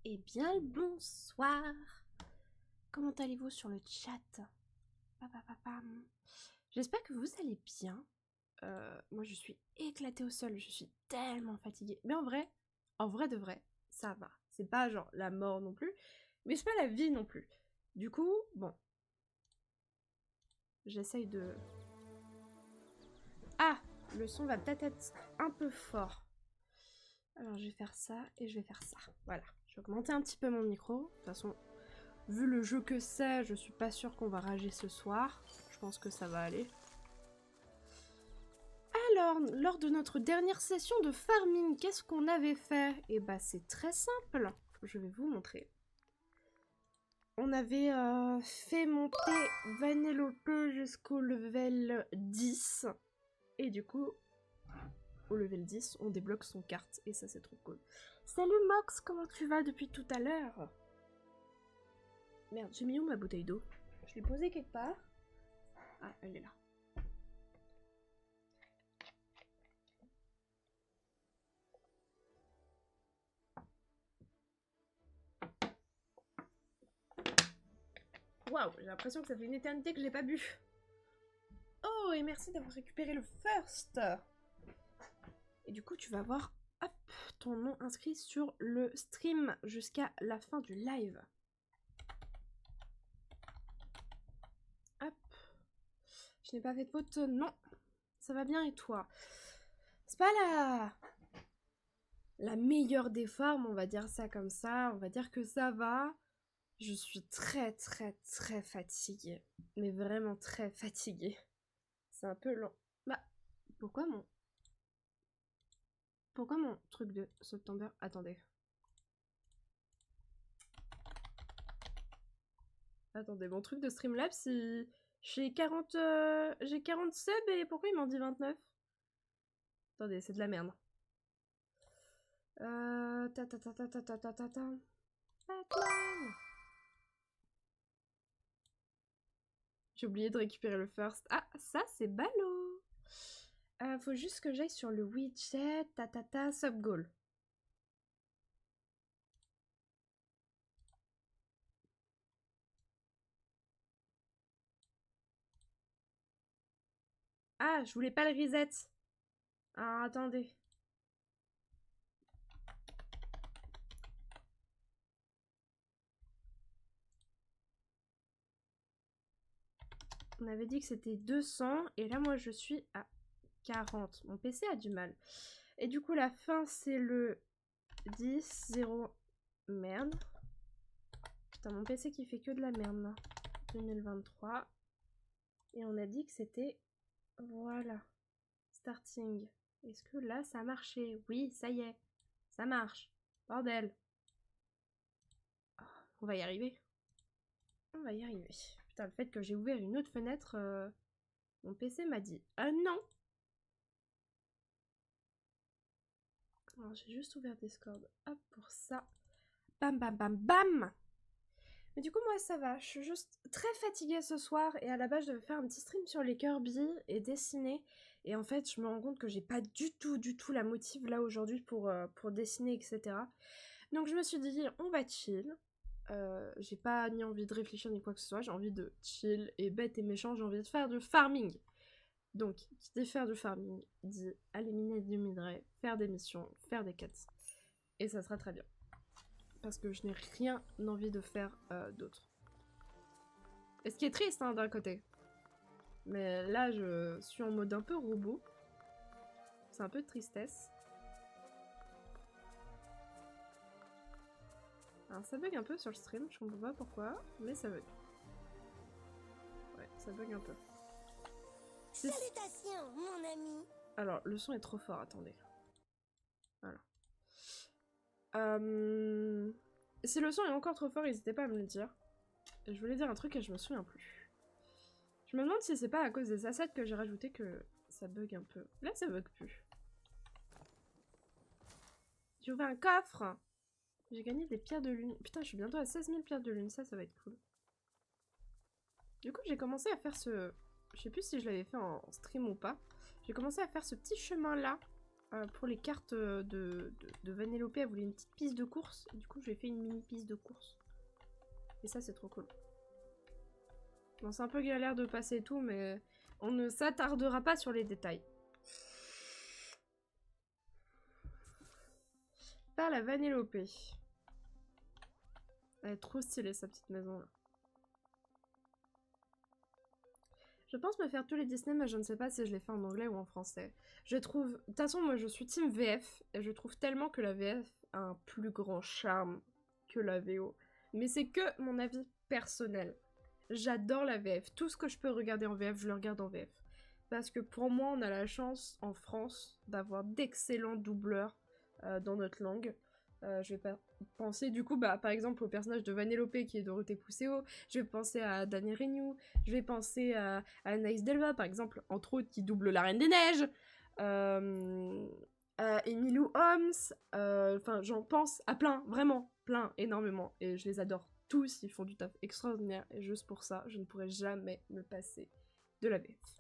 Eh bien, le bonsoir. Comment allez-vous sur le chat? J'espère que vous allez bien. Moi, je suis éclatée au sol. Je suis tellement fatiguée. Mais en vrai de vrai, ça va. C'est pas genre la mort non plus, mais c'est pas la vie non plus. Du coup, bon, j'essaye de... Ah, le son va peut-être être un peu fort. Alors, je vais faire ça et je vais faire ça. Voilà. Je vais augmenter un petit peu mon micro. De toute façon, vu le jeu que c'est, je suis pas sûre qu'on va rager ce soir. Je pense que ça va aller. Alors, lors de notre dernière session de farming, qu'est-ce qu'on avait fait? Eh bah, c'est très simple. Je vais vous montrer. On avait fait monter Vanellope jusqu'au level 10. Et du coup, au level 10, on débloque son carte. Et ça, c'est trop cool. Salut Mox, comment tu vas depuis tout à l'heure? Merde, j'ai mis où ma bouteille d'eau? Je l'ai posée quelque part. Ah, elle est là. Waouh, j'ai l'impression que ça fait une éternité que je l'ai pas bu. Oh, et merci d'avoir récupéré le first. Et du coup, tu vas avoir hop, ton nom inscrit sur le stream jusqu'à la fin du live. Hop. Je n'ai pas fait de faute, non. Ça va bien et toi? C'est pas la meilleure des formes, on va dire ça comme ça. On va dire que ça va. Je suis très fatiguée. Mais vraiment très fatiguée. C'est un peu long. Bah, pourquoi mon truc de September... Attendez. Attendez, mon truc de Streamlabs, j'ai 40, j'ai 40 subs et pourquoi il m'en dit 29? Attendez, c'est de la merde. Batman. J'ai oublié de récupérer le first. Ah, ça c'est ballot. Faut juste que j'aille sur le widget. Sub goal. Ah, je voulais pas le reset. Ah, attendez. On avait dit que c'était 200 et là moi je suis à 40. Mon PC a du mal. Et du coup la fin c'est le 10, 0. Merde. Putain, mon PC qui fait que de la merde là. 2023. Et on a dit que c'était... Voilà. Starting. Est-ce que là ça a marché? Oui, ça y est. Ça marche. Bordel. On va y arriver. On va y arriver. Putain, le fait que j'ai ouvert une autre fenêtre, mon PC m'a dit ah non. Alors j'ai juste ouvert Discord. Hop pour ça. Bam bam bam bam. Mais du coup moi ça va. Je suis juste très fatiguée ce soir et à la base je devais faire un petit stream sur les Kirby et dessiner. Et en fait je me rends compte que j'ai pas du tout la motive là aujourd'hui pour dessiner etc. Donc je me suis dit on va chill. J'ai pas ni envie de réfléchir ni quoi que ce soit, j'ai envie de chill et bête et méchant, j'ai envie de faire du farming. Donc, qui dit faire du farming, dit éliminer du minerai, faire des missions, faire des quêtes. Et ça sera très bien. Parce que je n'ai rien envie de faire d'autre. Et ce qui est triste hein, d'un côté. Mais là, je suis en mode un peu robot. C'est un peu de tristesse. Alors ça bug un peu sur le stream, je comprends pas pourquoi, mais ça bug. Ouais, ça bug un peu. Salutations, mon ami. Alors, le son est trop fort, attendez. Voilà. Si le son est encore trop fort, n'hésitez pas à me le dire. Je voulais dire un truc et je me souviens plus. Je me demande si c'est pas à cause des assets que j'ai rajouté que ça bug un peu. Là, ça bug plus. J'ai ouvert un coffre. J'ai gagné des pierres de lune. Putain, je suis bientôt à 16 000 pierres de lune. Ça va être cool. Du coup, j'ai commencé à faire ce... Je sais plus si je l'avais fait en stream ou pas. J'ai commencé à faire ce petit chemin-là pour les cartes de Vanellope, elle voulait une petite piste de course. Et du coup, j'ai fait une mini piste de course. Et ça, c'est trop cool. Bon, c'est un peu galère de passer et tout, mais on ne s'attardera pas sur les détails. Par la Vanellope. Elle est trop stylée, sa petite maison, là. Je pense me faire tous les Disney, mais je ne sais pas si je les fais en anglais ou en français. Je trouve... De toute façon, moi, je suis team VF, et je trouve tellement que la VF a un plus grand charme que la VO. Mais c'est que mon avis personnel. J'adore la VF. Tout ce que je peux regarder en VF, je le regarde en VF. Parce que pour moi, on a la chance, en France, d'avoir d'excellents doubleurs dans notre langue. Je vais pas penser du coup par exemple au personnage de Vanellope qui est Dorothée Pousseau, je vais penser à Dani Reignoux, je vais penser à Anaïs Delva par exemple, entre autres qui double la Reine des Neiges, à Emilou Holmes, enfin j'en pense à plein, vraiment plein, énormément, et je les adore tous, ils font du taf extraordinaire, et juste pour ça je ne pourrais jamais me passer de la VF.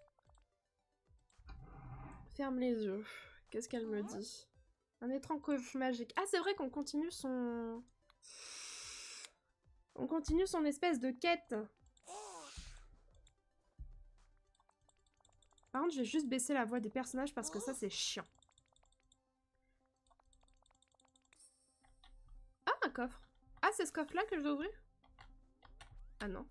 Ferme les yeux, qu'est-ce qu'elle me dit? Un étrange coffre magique. Ah, c'est vrai qu'on continue son... On continue son espèce de quête. Par contre, je vais juste baisser la voix des personnages parce que ça, c'est chiant. Ah, un coffre. Ah, c'est ce coffre-là que je dois ouvrir? Ah non.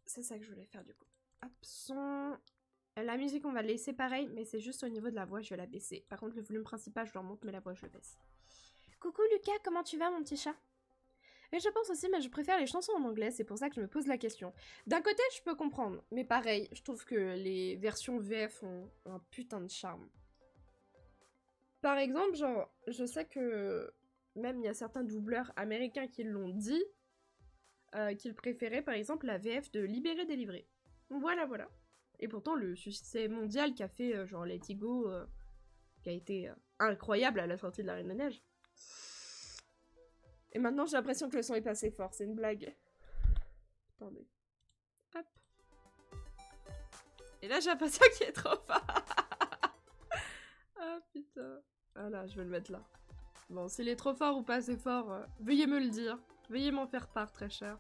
C'est ça que je voulais faire du coup. Hop, son... La musique, on va la laisser pareil, mais c'est juste au niveau de la voix, je vais la baisser. Par contre, le volume principal, je le remonte, mais la voix, je le baisse. Coucou Lucas, comment tu vas, mon petit chat? Et je pense aussi, mais je préfère les chansons en anglais, c'est pour ça que je me pose la question. D'un côté, je peux comprendre, mais pareil, je trouve que les versions VF ont un putain de charme. Par exemple, genre, je sais que même il y a certains doubleurs américains qui l'ont dit, qu'ils préféraient par exemple la VF de Libéré Délivré. Voilà, voilà. Et pourtant, le succès mondial qu'a fait genre Let It Go, qui a été incroyable à la sortie de La Reine des Neiges. Et maintenant, j'ai l'impression que le son est passé fort, c'est une blague. Attendez. Hop. Et là, j'ai l'impression qu'il est trop fort. Ah putain. Ah là, je vais le mettre là. Bon, s'il est trop fort ou pas assez fort, veuillez me le dire. Veuillez m'en faire part, très cher.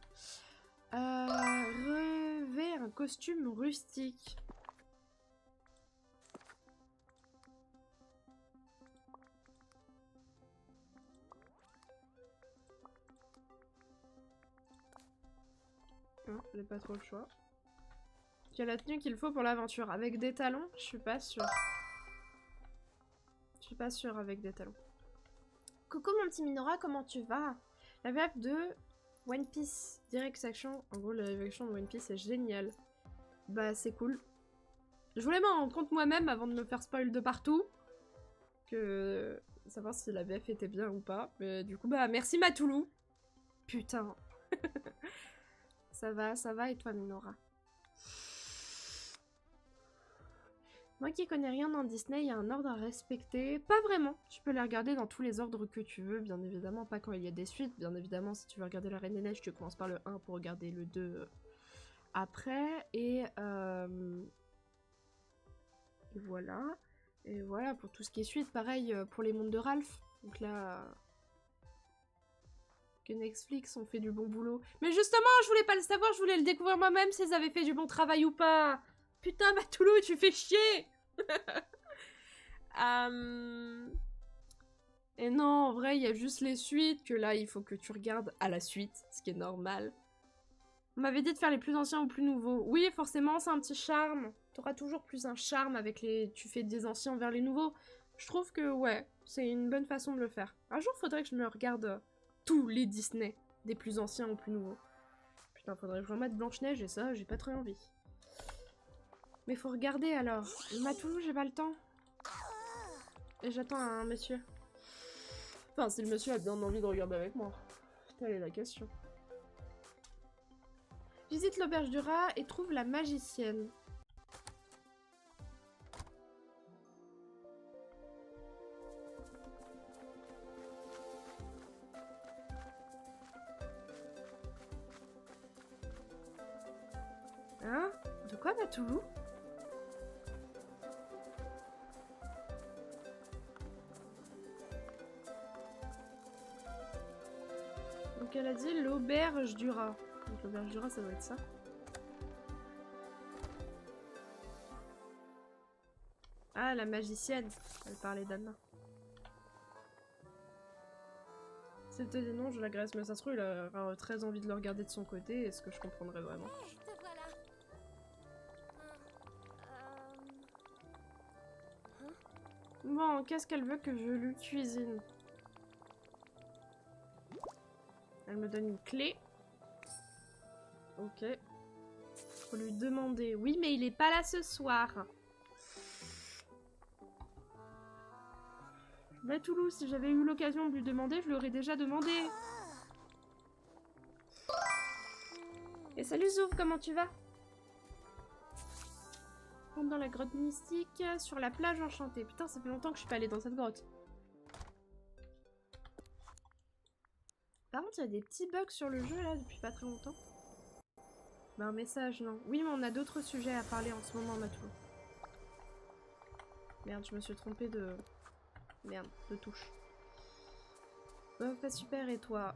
Revêt un costume rustique. Non, j'ai pas trop le choix. Il y a la tenue qu'il faut pour l'aventure. Avec des talons, je suis pas sûre. Je suis pas sûre avec des talons. Coucou mon petit Minora, comment tu vas? La VF de One Piece Direct Action. En gros, la live action de One Piece est géniale. Bah, c'est cool. Je voulais m'en rendre compte moi-même avant de me faire spoil de partout. Que... savoir si la VF était bien ou pas. Mais du coup, bah, merci Matoulou. Putain. Ça va, et toi Minora? Moi qui connais rien dans Disney, il y a un ordre à respecter. Pas vraiment. Tu peux les regarder dans tous les ordres que tu veux, bien évidemment. Pas quand il y a des suites. Bien évidemment, si tu veux regarder La Reine des Neiges, tu commences par le 1 pour regarder le 2 après. Et voilà. Et voilà, pour tout ce qui est suite, pareil pour les mondes de Ralph. Donc là... que Netflix ont fait du bon boulot. Mais justement, je voulais pas le savoir, je voulais le découvrir moi-même si ils avaient fait du bon travail ou pas. Putain, Matoulou, tu fais chier. Et non, en vrai, il y a juste les suites que là, il faut que tu regardes à la suite, ce qui est normal. On m'avait dit de faire les plus anciens ou plus nouveaux. Oui, forcément, c'est un petit charme. T'auras toujours plus un charme avec les... tu fais des anciens vers les nouveaux. Je trouve que, ouais, c'est une bonne façon de le faire. Un jour, faudrait que je me regarde tous les Disney, des plus anciens aux plus nouveaux. Putain, faudrait que je remette Blanche-Neige et ça, j'ai pas très envie. Mais faut regarder alors. Matoulou, j'ai pas le temps. Et j'attends un monsieur. Enfin, si le monsieur a bien envie de regarder avec moi. Telle est la question. Visite l'auberge du rat et trouve la magicienne. quoi, Matoulou? Donc elle a dit l'auberge du rat. Donc l'auberge du rat, ça doit être ça. Ah, la magicienne. Elle parlait d'Anna. C'était des noms, je l'agresse, mais ça se trouve, il a très envie de le regarder de son côté, est-ce que je comprendrais vraiment? Hey, te voilà. Bon, qu'est-ce qu'elle veut que je lui cuisine? Elle me donne une clé. Ok. Faut lui demander. Oui, mais il est pas là ce soir. Mais Toulouse, si j'avais eu l'occasion de lui demander, je l'aurais déjà demandé. Et salut Zouf, comment tu vas? Rentre dans la grotte mystique, sur la plage enchantée. Putain, ça fait longtemps que je suis pas allée dans cette grotte. Par contre, il y a des petits bugs sur le jeu, là, depuis pas très longtemps. Bah, un message, non. Oui, mais on a d'autres sujets à parler en ce moment, Matou. Merde, je me suis trompée de... Merde, de touche. Oh, pas super, et toi?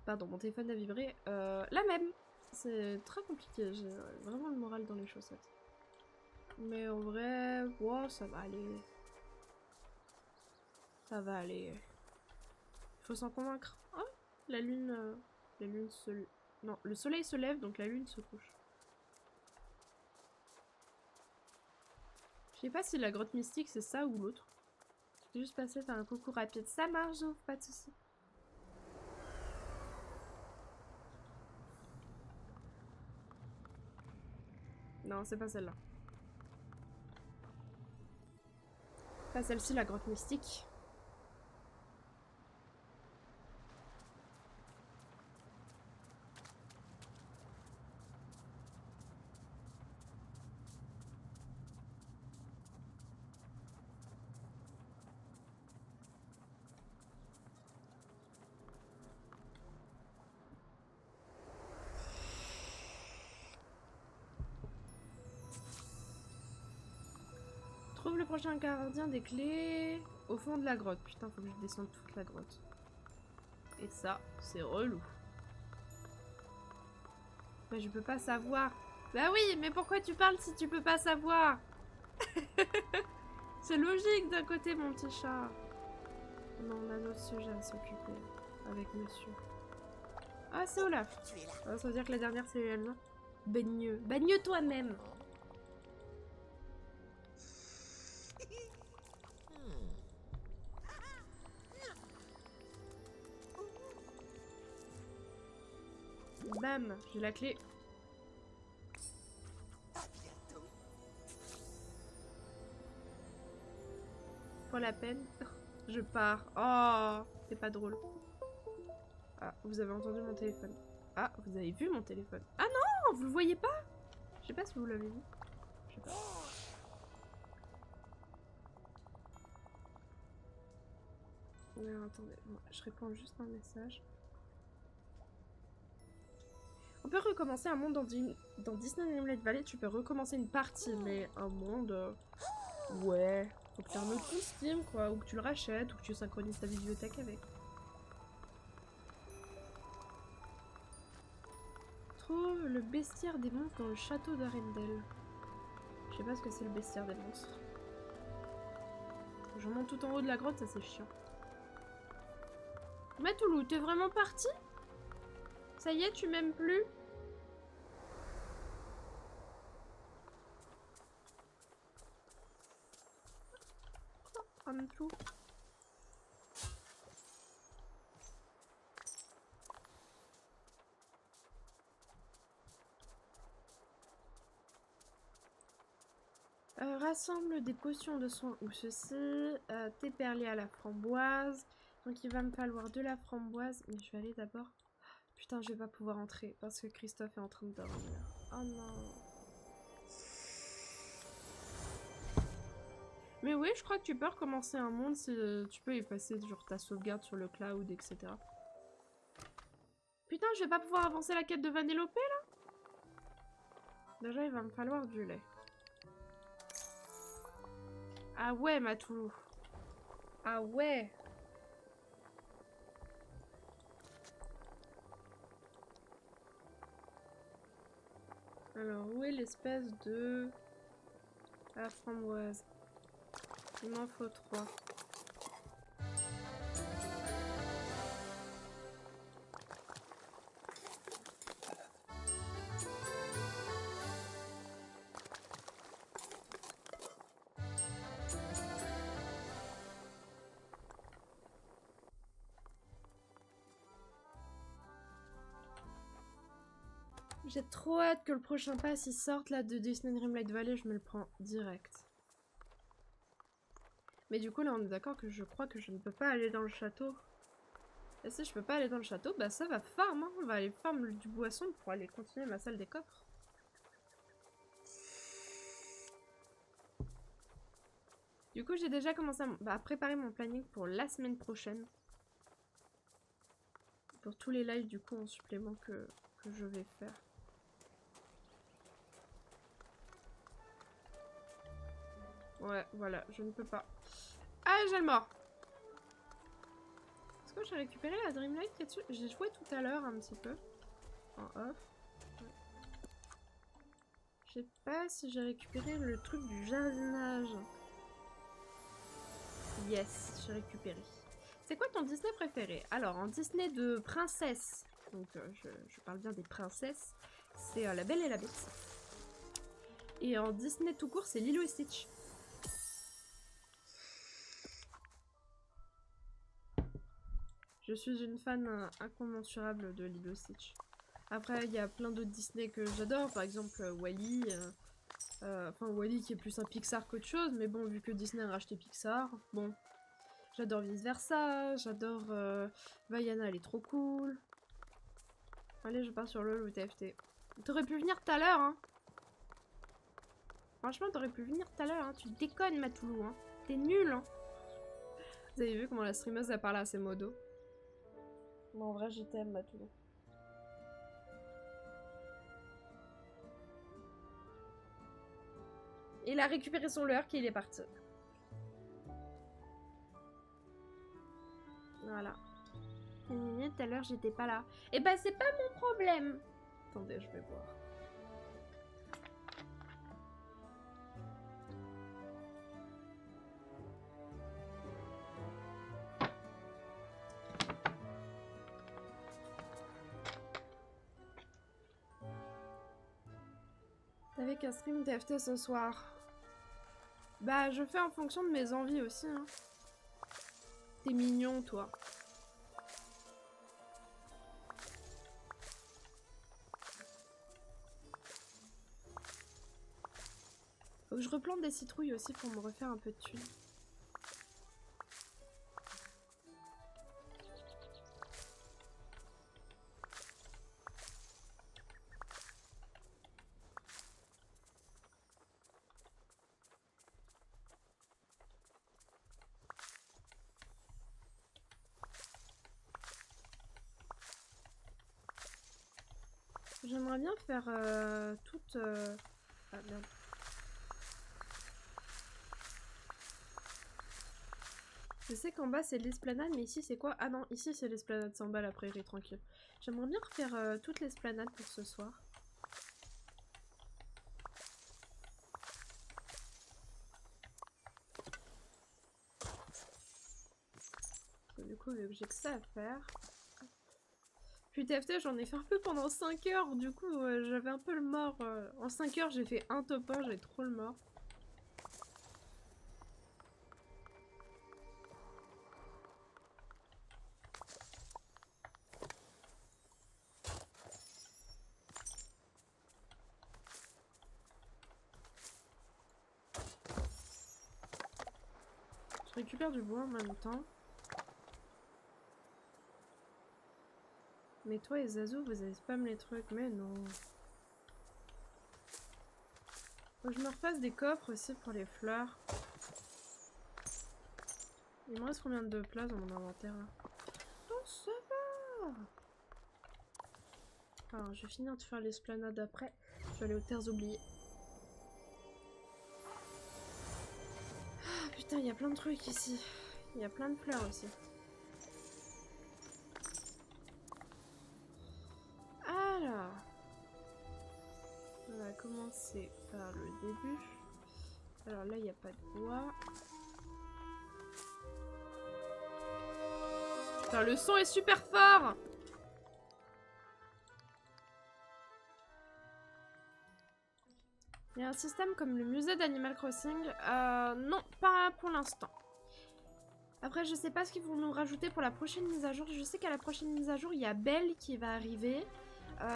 Pardon, mon téléphone a vibré. La même. C'est très compliqué, j'ai vraiment le moral dans les chaussettes. Mais en vrai, wow, ça va aller. Ça va aller. Faut s'en convaincre. Oh, la lune se... Non, le soleil se lève, donc la lune se couche. Je sais pas si la grotte mystique c'est ça ou l'autre. Je vais juste passer faire un coucou rapide. Ça marche, Zouf, pas de soucis. Non, c'est pas celle-là. Pas celle-ci, la grotte mystique. Trouve le prochain gardien des clés au fond de la grotte. Putain, faut que je descende toute la grotte. Et ça, c'est relou. Mais je peux pas savoir. Bah oui, mais pourquoi tu parles si tu peux pas savoir? C'est logique d'un côté, mon petit chat. Non, on a notre sujet à s'occuper avec monsieur. Ah, c'est Olaf. Ah, ça veut dire que la dernière, c'est Elsa. Baigneux. Baigneux toi-même. Bam, j'ai la clé. Pour la peine. Je pars. Oh, c'est pas drôle. Ah, vous avez entendu mon téléphone. Ah, vous avez vu mon téléphone. Ah non, vous le voyez pas? Je sais pas si vous l'avez vu. Je sais pas. Non, attendez, moi, je réponds juste un message. On peut recommencer un monde dans Disney Dreamlight Valley, tu peux recommencer une partie, mais un monde... ouais, faut que tu remettes ton Steam, quoi, ou que tu le rachètes, ou que tu synchronises ta bibliothèque avec. Trouve le bestiaire des monstres dans le château d'Arendelle. Je sais pas ce que c'est le bestiaire des monstres. Je monte tout en haut de la grotte, ça c'est chiant. Matoulou, t'es vraiment parti? Ça y est, tu m'aimes plus? Oh, Matoulou. Rassemble des potions de soins ou ceci. Thé perlé à la framboise. Donc il va me falloir de la framboise. Mais je vais aller d'abord... Putain, je vais pas pouvoir entrer parce que Christophe est en train de dormir. Oh non. Mais oui, je crois que tu peux recommencer un monde si tu peux effacer genre ta sauvegarde sur le cloud, etc. Putain, je vais pas pouvoir avancer la quête de Vanellope là? Déjà, il va me falloir du lait. Ah ouais, Matoulou. Ah ouais. Alors, où est l'espèce de... la framboise? Il m'en faut 3. J'ai trop hâte que le prochain pass il sorte là de Disney Dreamlight Valley, je me le prends direct. Mais du coup là on est d'accord que je crois que je ne peux pas aller dans le château. Et si je peux pas aller dans le château, bah ça va farm, hein. On va aller farm du boisson pour aller continuer ma salle des coffres. Du coup j'ai déjà commencé à préparer mon planning pour la semaine prochaine. Pour tous les lives du coup en supplément que je vais faire. Ouais, voilà, je ne peux pas. Ah, j'ai le mort. Est-ce que j'ai récupéré la Dreamlight qui est dessus? J'ai joué tout à l'heure un petit peu. En off. Ouais. Je sais pas si j'ai récupéré le truc du jardinage. Yes, j'ai récupéré. C'est quoi ton Disney préféré? Alors, en Disney de princesse, donc je parle bien des princesses, c'est La Belle et la Bête. Et en Disney tout court, c'est Lilo et Stitch. Je suis une fan incommensurable de Lilo et Stitch. Après, il y a plein d'autres Disney que j'adore, par exemple Wall-E. Enfin, Wall-E qui est plus un Pixar qu'autre chose, mais bon, vu que Disney a racheté Pixar, bon. J'adore Vice Versa, j'adore Vaiana, elle est trop cool. Allez, je pars sur LOL ou TFT. T'aurais pu venir tout à l'heure, hein. Franchement, t'aurais pu venir tout à l'heure, hein. Tu déconnes, Matoulou, hein. T'es nul, hein. Vous avez vu comment la streameuse a parlé à ses modos? Bon, en vrai, je t'aime, Matoulou. Il a récupéré son leurre et il est parti. Voilà. Tout à l'heure, j'étais pas là. Et bah, c'est pas mon problème. Attendez, je vais voir. T'avais qu'un stream TFT ce soir. Bah, je fais en fonction de mes envies aussi, hein. T'es mignon, toi. Faut que je replante des citrouilles aussi pour me refaire un peu de thunes. J'aimerais bien faire toute... Ah merde. Je sais qu'en bas c'est l'esplanade, mais ici c'est quoi? Ah non, ici c'est l'esplanade, c'est en bas la prairie, tranquille. J'aimerais bien refaire toute l'esplanade pour ce soir. Du coup, vu que j'ai que ça à faire... Puis TFT, j'en ai fait un peu pendant 5 heures, du coup j'avais un peu le mort. En 5 heures j'ai fait un top 1, j'ai trop le mort. Je récupère du bois en même temps. Mais toi et Zazu, vous avez spam les trucs, mais non. Faut que je me refasse des coffres aussi pour les fleurs. Il me reste combien de place dans mon inventaire là? Oh, ça va! Alors, je vais finir de faire l'esplanade après. Je vais aller aux terres oubliées. Ah, putain, il y a plein de trucs ici. Il y a plein de fleurs aussi. Alors, on va commencer par le début. Alors là, il n'y a pas de bois. Putain, le son est super fort! Il y a un système comme le musée d'Animal Crossing. Non, pas pour l'instant. Après, je sais pas ce qu'ils vont nous rajouter pour la prochaine mise à jour. Je sais qu'à la prochaine mise à jour, il y a Belle qui va arriver.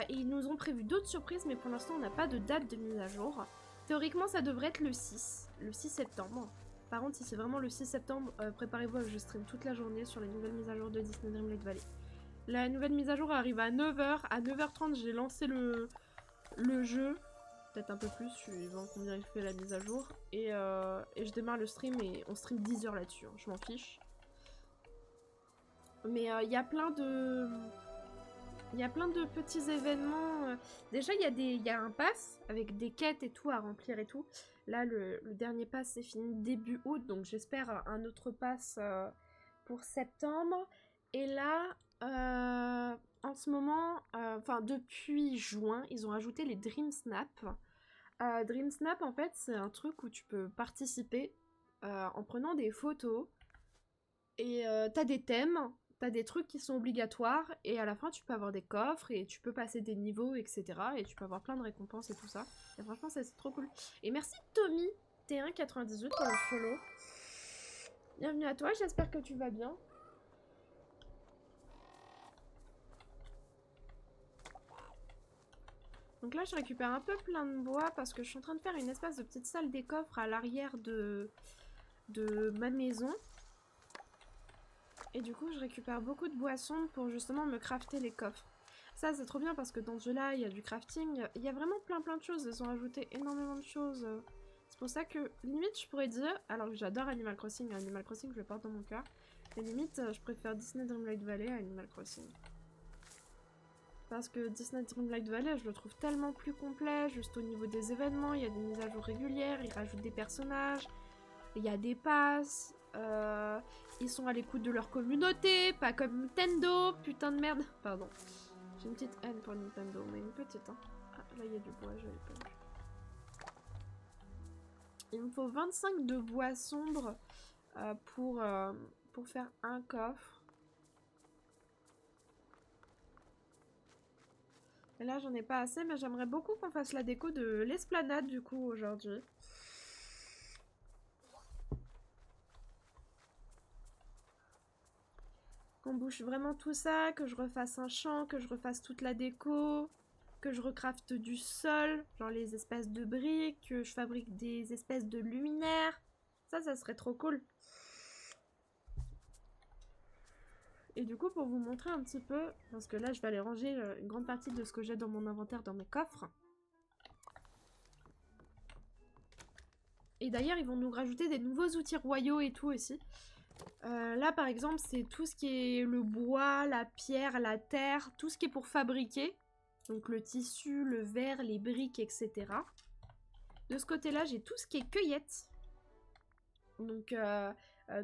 Et ils nous ont prévu d'autres surprises, mais pour l'instant, on n'a pas de date de mise à jour. Théoriquement, ça devrait être le 6 septembre. Par contre, si c'est vraiment le 6 septembre, préparez-vous, je stream toute la journée sur les nouvelles mises à jour de Disney Dreamlight Valley. La nouvelle mise à jour arrive à 9h. À 9h30, j'ai lancé le jeu. Peut-être un peu plus, suivant combien il fait la mise à jour. Et je démarre le stream et on stream 10 heures là-dessus. Hein. Je m'en fiche. Mais il y a plein de... Il y a plein de petits événements. Déjà, il y a un pass avec des quêtes et tout à remplir et tout. Là, le dernier pass c'est fini début août, donc j'espère un autre pass pour septembre. Et là, en ce moment, enfin depuis juin, ils ont ajouté les Dream Snap. Dream Snap, en fait, c'est un truc où tu peux participer en prenant des photos. Et t'as des thèmes. T'as des trucs qui sont obligatoires et à la fin tu peux avoir des coffres et tu peux passer des niveaux, etc. Et tu peux avoir plein de récompenses et tout ça. Et franchement c'est trop cool. Et merci Tommy T198 pour le follow. Bienvenue à toi, j'espère que tu vas bien. Donc là je récupère un peu plein de bois parce que je suis en train de faire une espèce de petite salle des coffres à l'arrière de ma maison. Et du coup, je récupère beaucoup de boissons pour justement me crafter les coffres. Ça, c'est trop bien parce que dans ce jeu-là, il y a du crafting. Il y a vraiment plein de choses. Ils ont ajouté énormément de choses. C'est pour ça que, limite, je pourrais dire... Alors que j'adore Animal Crossing. Animal Crossing, je le porte dans mon cœur. Mais limite, je préfère Disney Dreamlight Valley à Animal Crossing. Parce que Disney Dreamlight Valley, je le trouve tellement plus complet. Juste au niveau des événements, il y a des mises à jour régulières. Ils rajoutent des personnages. Il y a des passes. Ils sont à l'écoute de leur communauté, pas comme Nintendo, putain de merde. Pardon. J'ai une petite haine pour Nintendo, mais une petite, hein. Ah, là, il y a du bois, j'avais pas vu. Il me faut 25 de bois sombre pour faire un coffre. Et là, j'en ai pas assez, mais j'aimerais beaucoup qu'on fasse la déco de l'esplanade, du coup, aujourd'hui. Qu'on bouge vraiment tout ça, que je refasse un champ, que je refasse toute la déco, que je recrafte du sol, genre les espèces de briques, que je fabrique des espèces de luminaires. Ça serait trop cool. Et du coup, pour vous montrer un petit peu, parce que là, je vais aller ranger une grande partie de ce que j'ai dans mon inventaire dans mes coffres. Et d'ailleurs, ils vont nous rajouter des nouveaux outils royaux et tout aussi. Là, par exemple, c'est tout ce qui est le bois, la pierre, la terre, tout ce qui est pour fabriquer. Donc le tissu, le verre, les briques, etc. De ce côté-là, j'ai tout ce qui est cueillette. Donc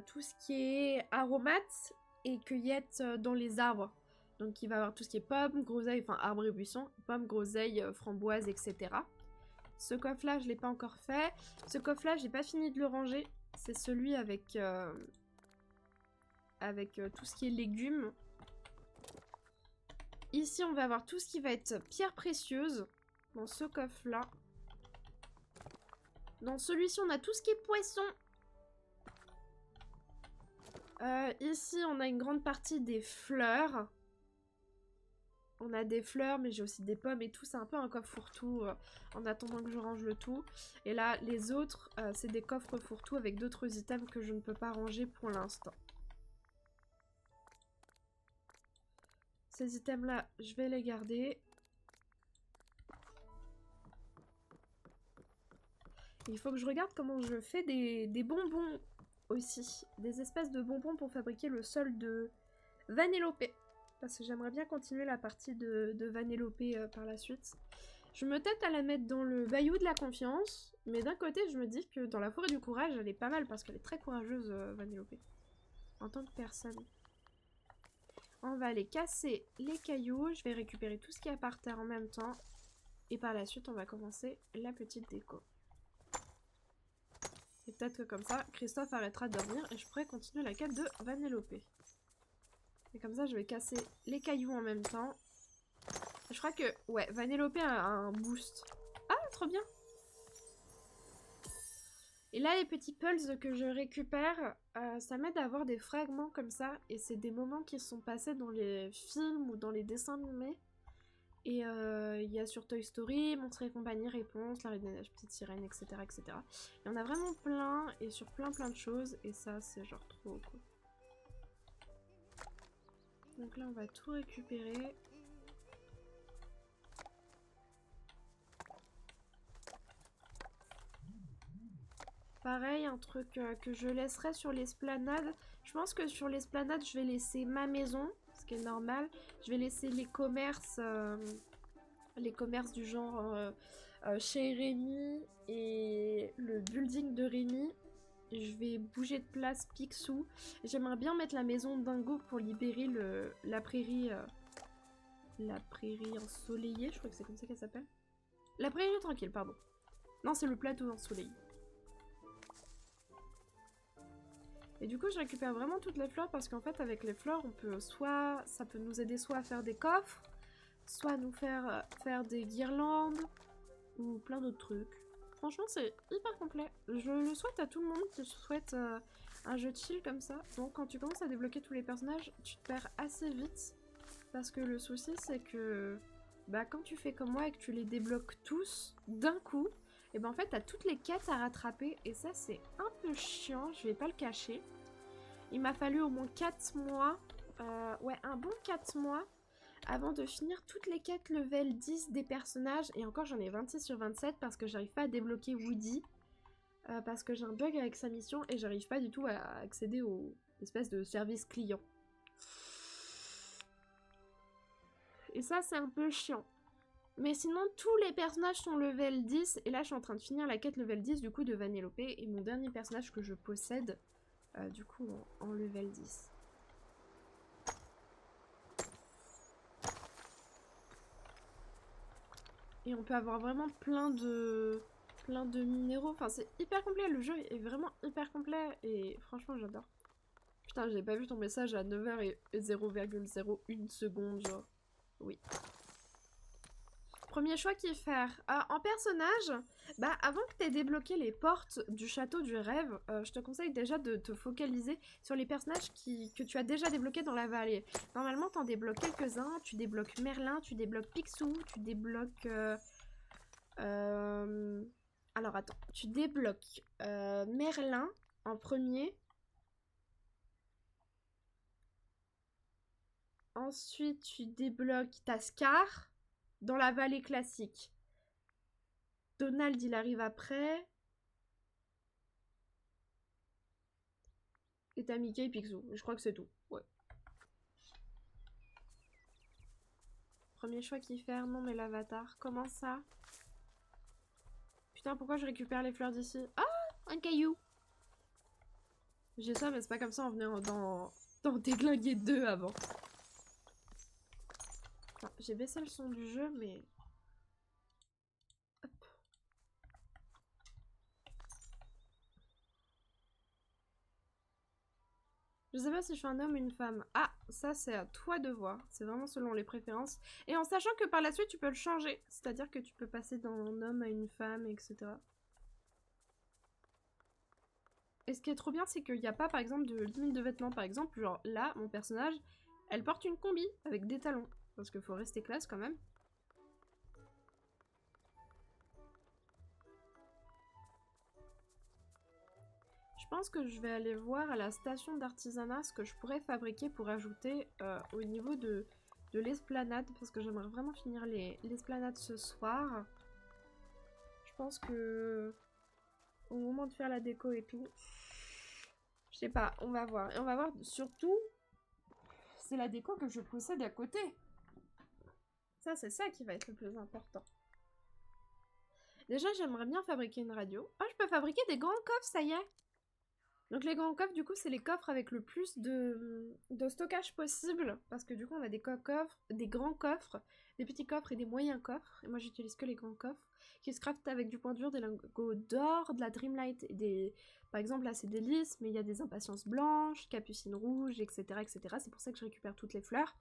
tout ce qui est aromates et cueillette dans les arbres. Donc il va y avoir tout ce qui est pommes, groseilles, enfin arbres et buissons, pommes, groseilles, framboises, etc. Ce coffre-là, je ne l'ai pas encore fait. Ce coffre-là, j'ai pas fini de le ranger. C'est celui avec... tout ce qui est légumes. Ici, on va avoir tout ce qui va être pierres précieuses. Dans ce coffre-là. Dans celui-ci, on a tout ce qui est poisson. Ici, on a une grande partie des fleurs. On a des fleurs, mais j'ai aussi des pommes et tout. C'est un peu un coffre fourre-tout en attendant que je range le tout. Et là, les autres, c'est des coffres fourre-tout avec d'autres items que je ne peux pas ranger pour l'instant. Ces items-là, je vais les garder. Il faut que je regarde comment je fais des bonbons aussi. Des espèces de bonbons pour fabriquer le sol de Vanellope. Parce que j'aimerais bien continuer la partie de Vanellope par la suite. Je me tâte à la mettre dans le bayou de la confiance, mais d'un côté, je me dis que dans la forêt du courage, elle est pas mal parce qu'elle est très courageuse, Vanellope, en tant que personne. On va aller casser les cailloux, je vais récupérer tout ce qu'il y a par terre en même temps, et par la suite, on va commencer la petite déco. Et peut-être que comme ça, Christophe arrêtera de dormir et je pourrai continuer la quête de Vanellope. Et comme ça, je vais casser les cailloux en même temps. Je crois que, ouais, Vanellope a un boost. Ah, trop bien! Et là, les petits pulses que je récupère, ça m'aide à avoir des fragments comme ça. Et c'est des moments qui sont passés dans les films ou dans les dessins animés. Et il y a sur Toy Story, Monstres et compagnie, Réponse, La Reine des Neiges, Petite Sirène, etc. etc. Il y en a vraiment plein et sur plein de choses. Et ça, c'est genre trop cool. Donc là, on va tout récupérer. Pareil, un truc que je laisserai sur l'esplanade. Je pense que sur l'esplanade, je vais laisser ma maison, ce qui est normal. Je vais laisser les commerces du genre chez Rémi et le building de Rémi. Je vais bouger de place Picsou. J'aimerais bien mettre la maison Dingo pour libérer la prairie ensoleillée, je crois que c'est comme ça qu'elle s'appelle. La prairie tranquille, pardon. Non, c'est le plateau ensoleillé. Et du coup, je récupère vraiment toutes les fleurs parce qu'en fait, avec les fleurs, on peut ça peut nous aider soit à faire des coffres, soit à nous faire des guirlandes ou plein d'autres trucs. Franchement, c'est hyper complet. Je le souhaite à tout le monde qui souhaite un jeu chill comme ça. Donc, quand tu commences à débloquer tous les personnages, tu te perds assez vite. Parce que le souci, c'est que quand tu fais comme moi et que tu les débloques tous d'un coup, et en fait, t'as toutes les quêtes à rattraper. Et ça, c'est un peu chiant, je vais pas le cacher. Il m'a fallu au moins 4 mois, ouais, un bon 4 mois, avant de finir toutes les quêtes level 10 des personnages. Et encore, j'en ai 26 sur 27 parce que j'arrive pas à débloquer Woody. Parce que j'ai un bug avec sa mission et j'arrive pas du tout à accéder aux espèces de service client. Et ça, c'est un peu chiant. Mais sinon, tous les personnages sont level 10. Et là, je suis en train de finir la quête level 10 du coup de Vanellope. Et mon dernier personnage que je possède, du coup, en level 10. Et on peut avoir vraiment plein de minéraux. Enfin, c'est hyper complet. Le jeu est vraiment hyper complet. Et franchement, j'adore. Putain, j'ai pas vu ton message à 9h et 0,01 seconde, genre. Oui. Premier choix qu'il faire. En personnage, avant que tu aies débloqué les portes du château du rêve, je te conseille déjà de te focaliser sur les personnages que tu as déjà débloqués dans la vallée. Normalement, t'en débloques quelques-uns. Tu débloques Merlin, tu débloques Picsou, tu débloques... Alors attends, tu débloques Merlin en premier. Ensuite, tu débloques Tascar dans la vallée classique. Donald, il arrive après. Et t'as Mickey et Picsou. Je crois que c'est tout. Ouais. Premier choix qui fait. Non, mais l'avatar. Comment ça? Putain, pourquoi je récupère les fleurs d'ici? Ah! Un caillou! J'ai ça, mais c'est pas comme ça en venant dans déglinguer 2 avant. J'ai baissé le son du jeu, mais... Hop. Je sais pas si je suis un homme ou une femme. Ah, ça c'est à toi de voir. C'est vraiment selon les préférences. Et en sachant que par la suite tu peux le changer. C'est-à-dire que tu peux passer d'un homme à une femme, etc. Et ce qui est trop bien, c'est qu'il n'y a pas par exemple de limite de vêtements. Par exemple, genre là, mon personnage, elle porte une combi avec des talons. Parce qu'il faut rester classe quand même. Je pense que je vais aller voir à la station d'artisanat ce que je pourrais fabriquer pour ajouter au niveau de l'esplanade. Parce que j'aimerais vraiment finir l'esplanade ce soir. Je pense que au moment de faire la déco et tout, je sais pas, on va voir. Et on va voir surtout, c'est la déco que je possède à côté. Ça, c'est ça qui va être le plus important. Déjà, j'aimerais bien fabriquer une radio. Ah, je peux fabriquer des grands coffres, ça y est. Donc les grands coffres, du coup, c'est les coffres avec le plus de stockage possible. Parce que du coup, on a des coffres, des grands coffres, des petits coffres et des moyens coffres. Et moi, j'utilise que les grands coffres qui se craftent avec du point dur, des lingots d'or, de la Dreamlight et des... Par exemple, là, c'est des lys, mais il y a des impatiences blanches, capucines rouges, etc., etc. C'est pour ça que je récupère toutes les fleurs.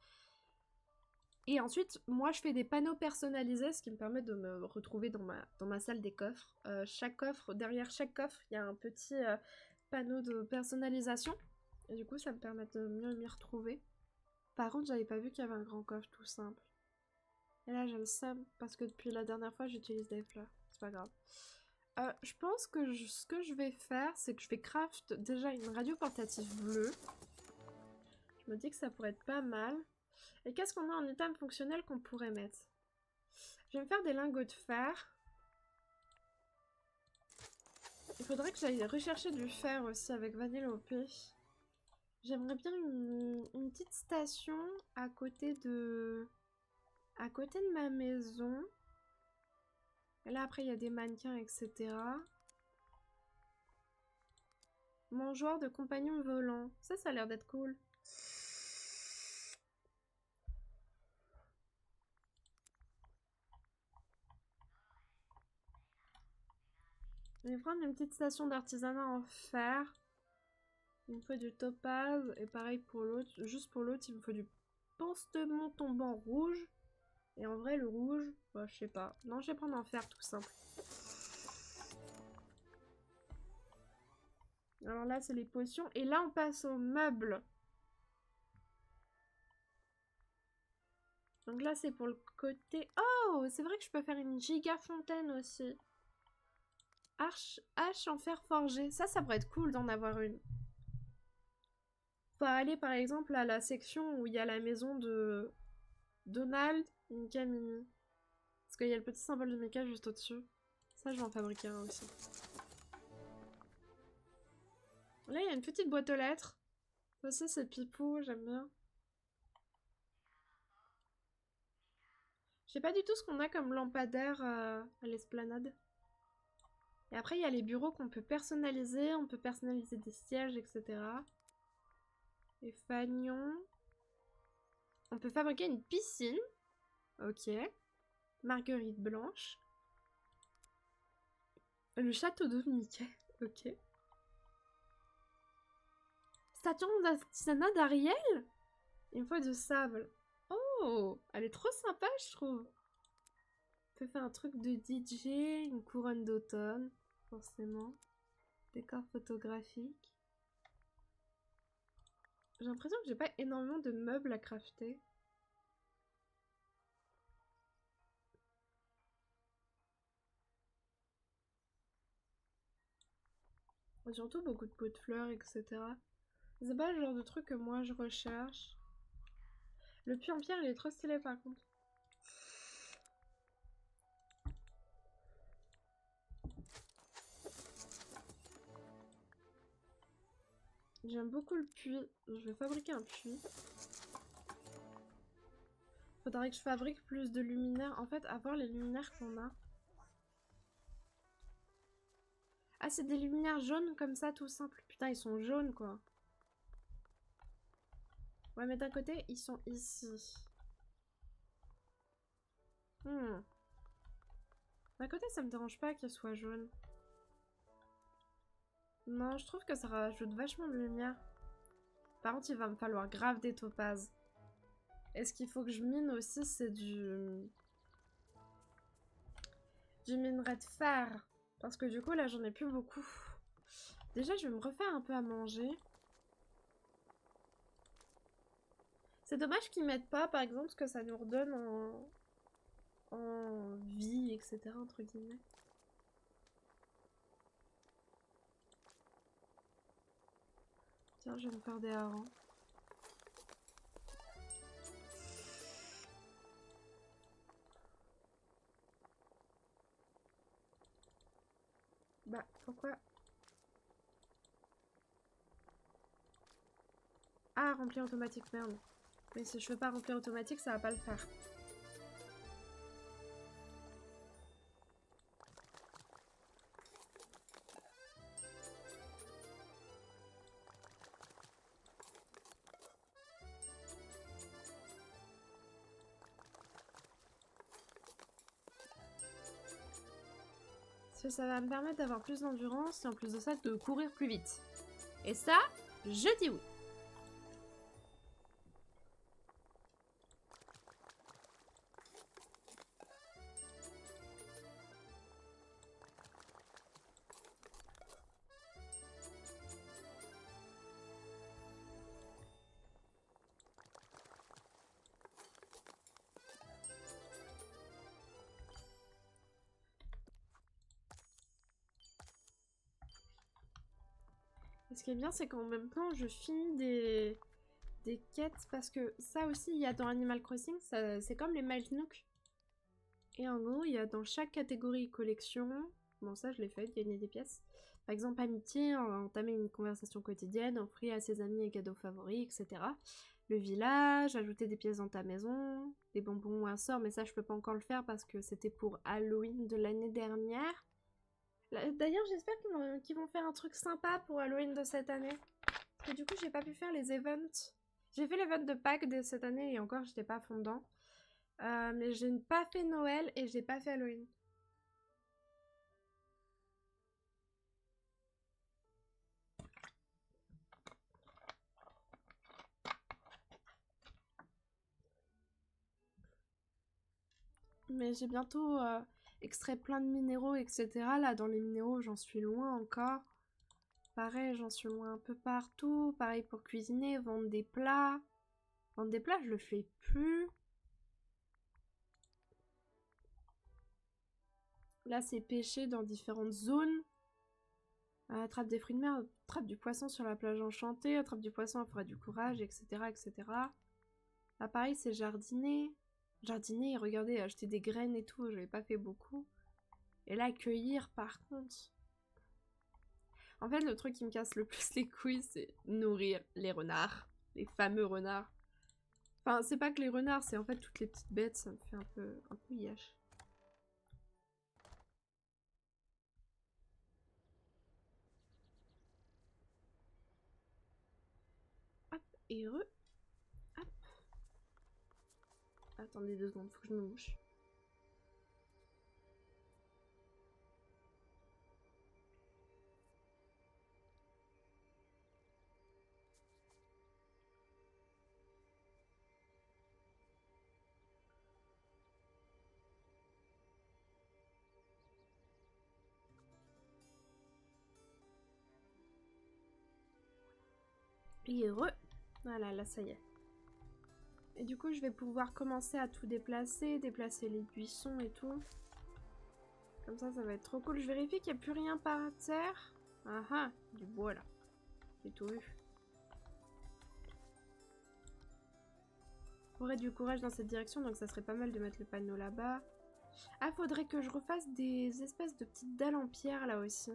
Et ensuite, moi, je fais des panneaux personnalisés, ce qui me permet de me retrouver dans ma salle des coffres. Chaque coffre, derrière chaque coffre, il y a un petit panneau de personnalisation. Et du coup, ça me permet de mieux m'y retrouver. Par contre, j'avais pas vu qu'il y avait un grand coffre tout simple. Et là, j'ai le seum, parce que depuis la dernière fois, j'utilise des fleurs. C'est pas grave. Je pense que ce que je vais faire, c'est que je vais craft déjà une radio portative bleue. Je me dis que ça pourrait être pas mal. Et qu'est-ce qu'on a en item fonctionnel qu'on pourrait mettre? Je vais me faire des lingots de fer. Il faudrait que j'aille rechercher du fer aussi avec Vanellope. J'aimerais bien une petite station à côté de ma maison. Et là après il y a des mannequins, etc. Mangeoire de compagnon volant. Ça a l'air d'être cool. Je vais prendre une petite station d'artisanat en fer. Il me faut du topaz. Et pareil pour l'autre. Juste pour l'autre, il me faut du pansement tombant rouge. Et en vrai, le rouge, bah, je sais pas. Non, je vais prendre en fer tout simple. Alors là, c'est les potions. Et là, on passe aux meubles. Donc là, c'est pour le côté... Oh, c'est vrai que je peux faire une giga fontaine aussi. Hache en fer forgé. Ça pourrait être cool d'en avoir une. Faut aller par exemple à la section où il y a la maison de Donald et Mika Mini. Parce qu'il y a le petit symbole de Mika juste au-dessus. Ça, je vais en fabriquer un aussi. Là, il y a une petite boîte aux lettres. Ça aussi, c'est pipou, j'aime bien. Je sais pas du tout ce qu'on a comme lampadaire à l'esplanade. Et après, il y a les bureaux qu'on peut personnaliser. On peut personnaliser des sièges, etc. Et fanion. On peut fabriquer une piscine. Ok. Marguerite blanche. Le château de Mickey. Ok. Station d'artisanat d'Ariel. Il me faut du sable. Oh, elle est trop sympa, je trouve. On peut faire un truc de DJ, une couronne d'automne, forcément. Décor photographique. J'ai l'impression que j'ai pas énormément de meubles à crafter. Surtout beaucoup de pots de fleurs, etc. C'est pas le genre de truc que moi je recherche. Le puits en pierre, il est trop stylé par contre. J'aime beaucoup le puits. Je vais fabriquer un puits. Faudrait que je fabrique plus de luminaires. En fait, à voir les luminaires qu'on a. Ah, c'est des luminaires jaunes comme ça, tout simple. Putain, ils sont jaunes, quoi. Ouais, mais d'un côté, ils sont ici. D'un côté, ça me dérange pas qu'ils soient jaunes. Non, je trouve que ça rajoute vachement de lumière. Par contre, il va me falloir grave des topazes. Et ce qu'il faut que je mine aussi, c'est du minerai de fer. Parce que du coup, là, j'en ai plus beaucoup. Déjà, je vais me refaire un peu à manger. C'est dommage qu'ils mettent pas, par exemple, ce que ça nous redonne en vie, etc. Entre guillemets. Tiens, je vais me faire des harengs. Bah, pourquoi? Ah, remplir automatique, merde. Mais si je fais pas remplir automatique, ça va pas le faire. Parce que ça va me permettre d'avoir plus d'endurance et en plus de ça de courir plus vite. Et ça, je dis oui. Et ce qui est bien, c'est qu'en même temps, je finis des quêtes, parce que ça aussi, il y a dans Animal Crossing, c'est comme les Miles Nook. Et en gros, il y a dans chaque catégorie collection, bon ça je l'ai fait, gagner des pièces. Par exemple, amitié, entamer une conversation quotidienne, offrir à ses amis un cadeau favori, etc. Le village, ajouter des pièces dans ta maison, des bonbons ou un sort, mais ça je peux pas encore le faire parce que c'était pour Halloween de l'année dernière. D'ailleurs, j'espère qu'ils vont faire un truc sympa pour Halloween de cette année. Et du coup, j'ai pas pu faire les events. J'ai fait l'event de Pâques de cette année et encore, j'étais pas à fond dedans. Mais j'ai pas fait Noël et j'ai pas fait Halloween. Mais j'ai bientôt extrait plein de minéraux, etc. Là, dans les minéraux, j'en suis loin encore. Pareil, j'en suis loin un peu partout. Pareil pour cuisiner, vendre des plats. Vendre des plats, je le fais plus. Là, c'est pêcher dans différentes zones. Attrape des fruits de mer, attrape du poisson sur la plage enchantée, attrape du poisson à forêt du courage, etc. etc. Là, pareil, c'est jardiner. Jardiner, regardez, acheter des graines et tout, j'avais pas fait beaucoup. Et là, cueillir, par contre. En fait, le truc qui me casse le plus les couilles, c'est nourrir les renards. Les fameux renards. Enfin, c'est pas que les renards, c'est en fait toutes les petites bêtes, ça me fait un peu yesh. Hop, et Hop. Attendez 2 secondes, faut que je me mouche. Et Voilà, là ça y est. Et du coup, je vais pouvoir commencer à tout déplacer, déplacer les buissons et tout. Comme ça va être trop cool. Je vérifie qu'il n'y a plus rien par terre. Ah ah, du bois là. J'ai tout vu. J'aurais du courage dans cette direction, donc ça serait pas mal de mettre le panneau là-bas. Ah, faudrait que je refasse des espèces de petites dalles en pierre là aussi.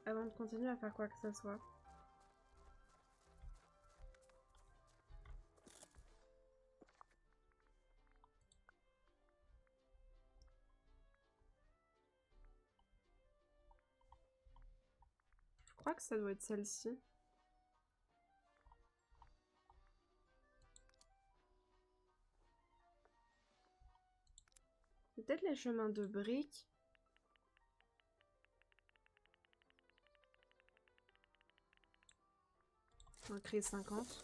Avant de continuer à faire quoi que ce soit. Je crois que ça doit être celle-ci. Peut-être les chemins de briques. On va créer 50. De toute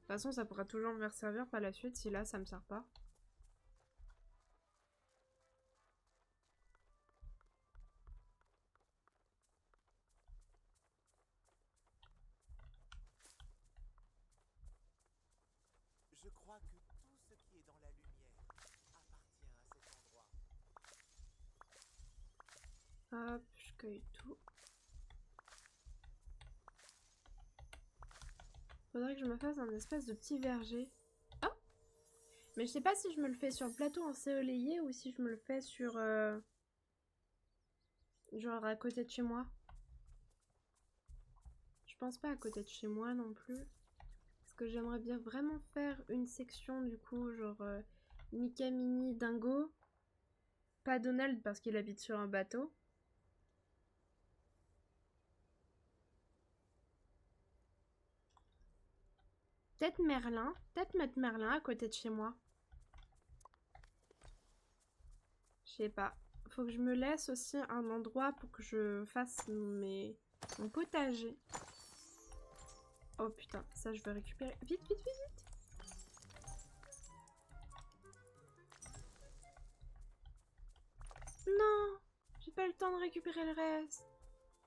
façon, ça pourra toujours me servir par la suite si là, ça me sert pas. Je crois que tout ce qui est dans la lumière appartient à cet endroit. Hop, je cueille tout. Faudrait que je me fasse un espèce de petit verger. Oh! Mais je sais pas si je me le fais sur le plateau en céoléé ou si je me le fais sur... genre à côté de chez moi. Je pense pas à côté de chez moi non plus. Parce que j'aimerais bien vraiment faire une section du coup, genre Mika, Minnie, Dingo. Pas Donald parce qu'il habite sur un bateau. Peut-être Merlin. Peut-être mettre Merlin à côté de chez moi. sais pas. Faut que je me laisse aussi un endroit pour que je fasse mon potager. Oh putain, ça je vais récupérer. Vite, vite, vite, vite. Non, j'ai pas le temps de récupérer le reste.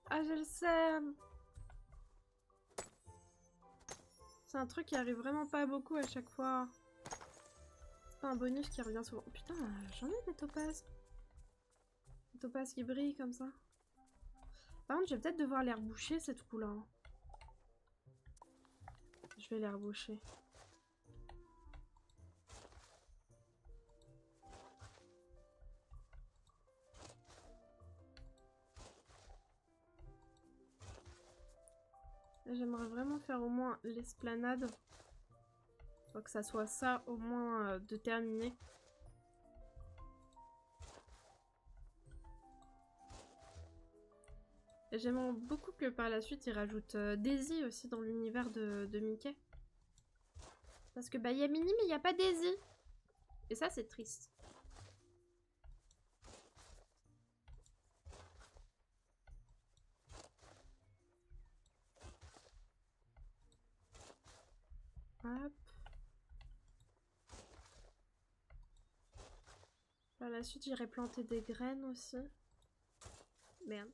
Ah, j'ai le seum. C'est un truc qui arrive vraiment pas beaucoup à chaque fois. C'est pas un bonus qui revient souvent. Oh, putain, j'en ai des topazes. Des topazes qui brillent comme ça. Par contre, je vais peut-être devoir les reboucher, ces trous-là. Hein. Je vais les reboucher. J'aimerais vraiment faire au moins l'esplanade. Faut que ça soit ça au moins de terminé. J'aimerais beaucoup que par la suite ils rajoutent Daisy aussi dans l'univers de Mickey. Parce que bah il y a Minnie mais il n'y a pas Daisy. Et ça c'est triste. Hop. Par la suite j'irai planter des graines aussi. Merde.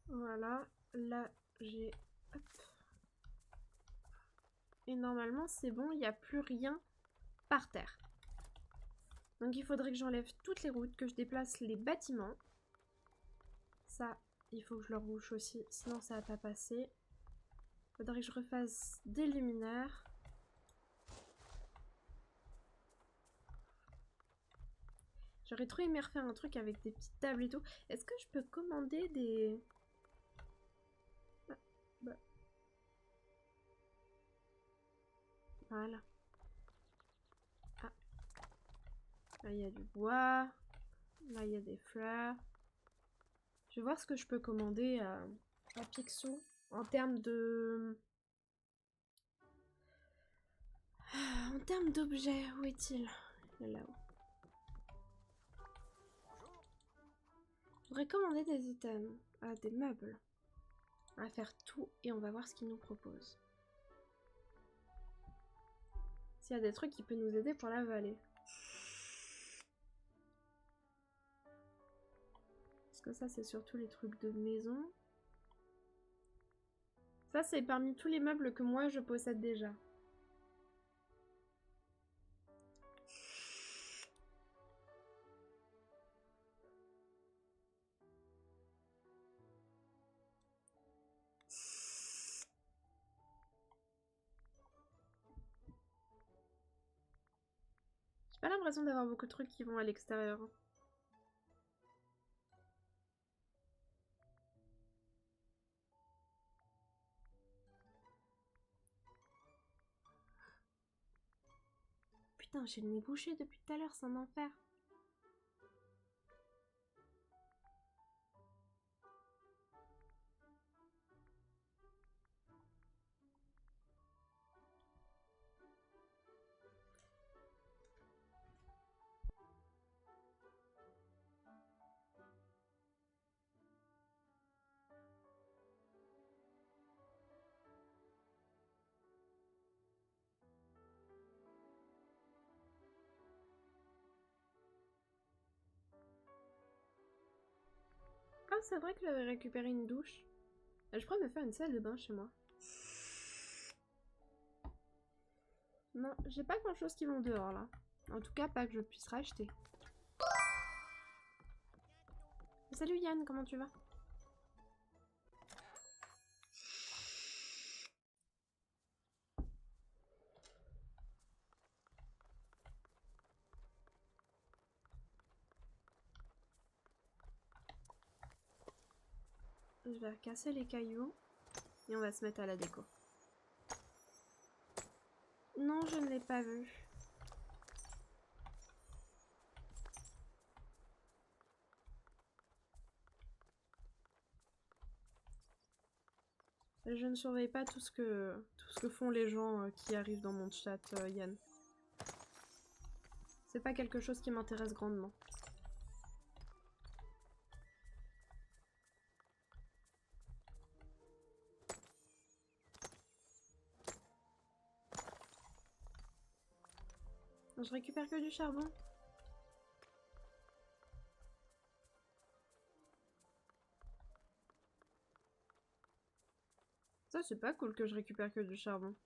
Voilà, là j'ai... Hop. Et normalement c'est bon, il n'y a plus rien par terre. Donc il faudrait que j'enlève toutes les routes, que je déplace les bâtiments. Ça, il faut que je le rebouche aussi, sinon ça va pas passer. Il faudrait que je refasse des luminaires. J'aurais trop aimé refaire un truc avec des petites tables et tout. Est-ce que je peux commander des... Ah, bah. Voilà. Ah. Là, il y a du bois. Là, il y a des fleurs. Je vais voir ce que je peux commander à Picsou en termes de... En termes d'objets, où est-il? Il est là-haut. Je voudrais commander des items, des meubles. On va faire tout et on va voir ce qu'il nous propose. S'il y a des trucs qui peuvent nous aider pour la vallée. Parce que ça, c'est surtout les trucs de maison. Ça, c'est parmi tous les meubles que moi, je possède déjà. J'ai pas l'impression d'avoir beaucoup de trucs qui vont à l'extérieur. Putain, j'ai le nez bouché depuis tout à l'heure, c'est un enfer. Ah, c'est vrai que j'avais récupéré une douche. Je pourrais me faire une salle de bain chez moi. Non, j'ai pas grand chose qui vont dehors là. En tout cas, pas que je puisse racheter. Salut Yann, comment tu vas? Je vais casser les cailloux et on va se mettre à la déco. Non, je ne l'ai pas vu. Je ne surveille pas tout ce que font les gens qui arrivent dans mon chat, Yann. C'est pas quelque chose qui m'intéresse grandement. Je récupère que du charbon. Ça, c'est pas cool que je récupère que du charbon.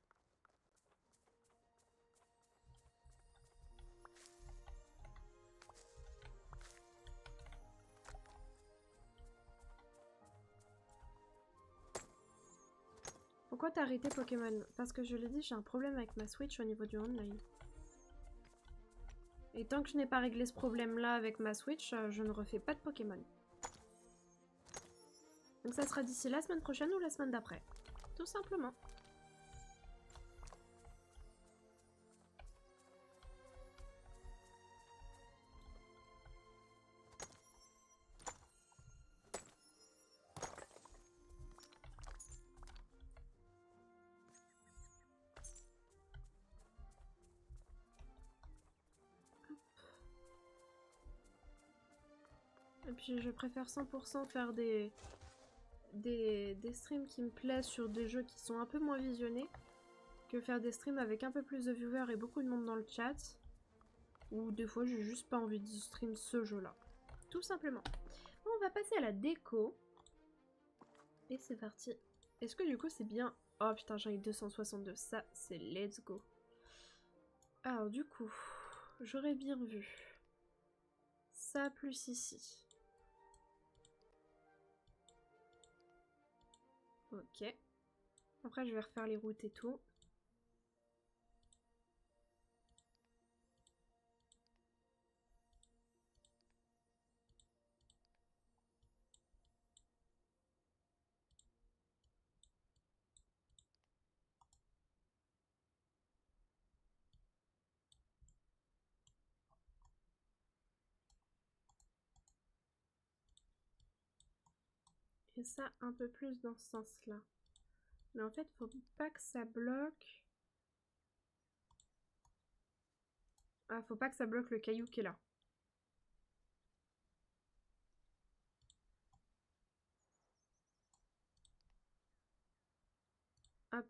Pourquoi t'as arrêté Pokémon? Parce que je l'ai dit, j'ai un problème avec ma Switch au niveau du online. Et tant que je n'ai pas réglé ce problème-là avec ma Switch, je ne refais pas de Pokémon. Donc ça sera d'ici la semaine prochaine ou la semaine d'après. Tout simplement. Et puis je préfère 100% faire des streams qui me plaisent sur des jeux qui sont un peu moins visionnés que faire des streams avec un peu plus de viewers et beaucoup de monde dans le chat. Ou des fois j'ai juste pas envie de stream ce jeu-là. Tout simplement. Bon, on va passer à la déco. Et c'est parti. Est-ce que du coup c'est bien... Oh putain, j'en ai 262. Ça, c'est let's go. Alors du coup, j'aurais bien vu ça plus ici. Ok. Après, je vais refaire les routes et tout. Et ça, un peu plus dans ce sens-là. Mais en fait, faut pas que ça bloque... Ah, faut pas que ça bloque le caillou qui est là. Hop.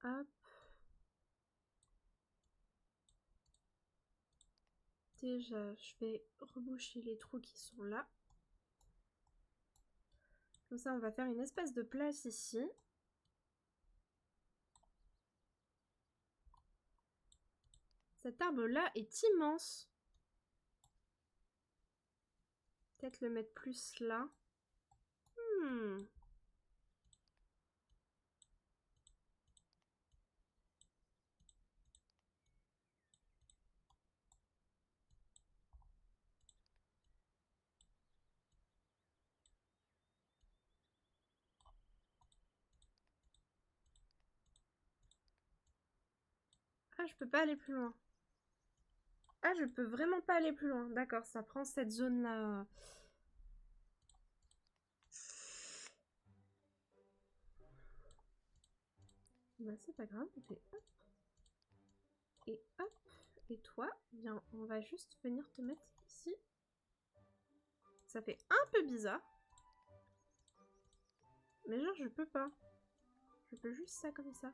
Hop. Déjà, je vais reboucher les trous qui sont là. Comme ça, on va faire une espèce de place ici. Cet arbre-là est immense. Peut-être le mettre plus là. Ah, je peux pas aller plus loin. Ah, je peux vraiment pas aller plus loin. D'accord, ça prend cette zone-là. Bah, c'est pas grave, on fait hop. Et hop. Et toi, bien, on va juste venir te mettre ici. Ça fait un peu bizarre. Mais genre, je peux pas. Je peux juste ça comme ça.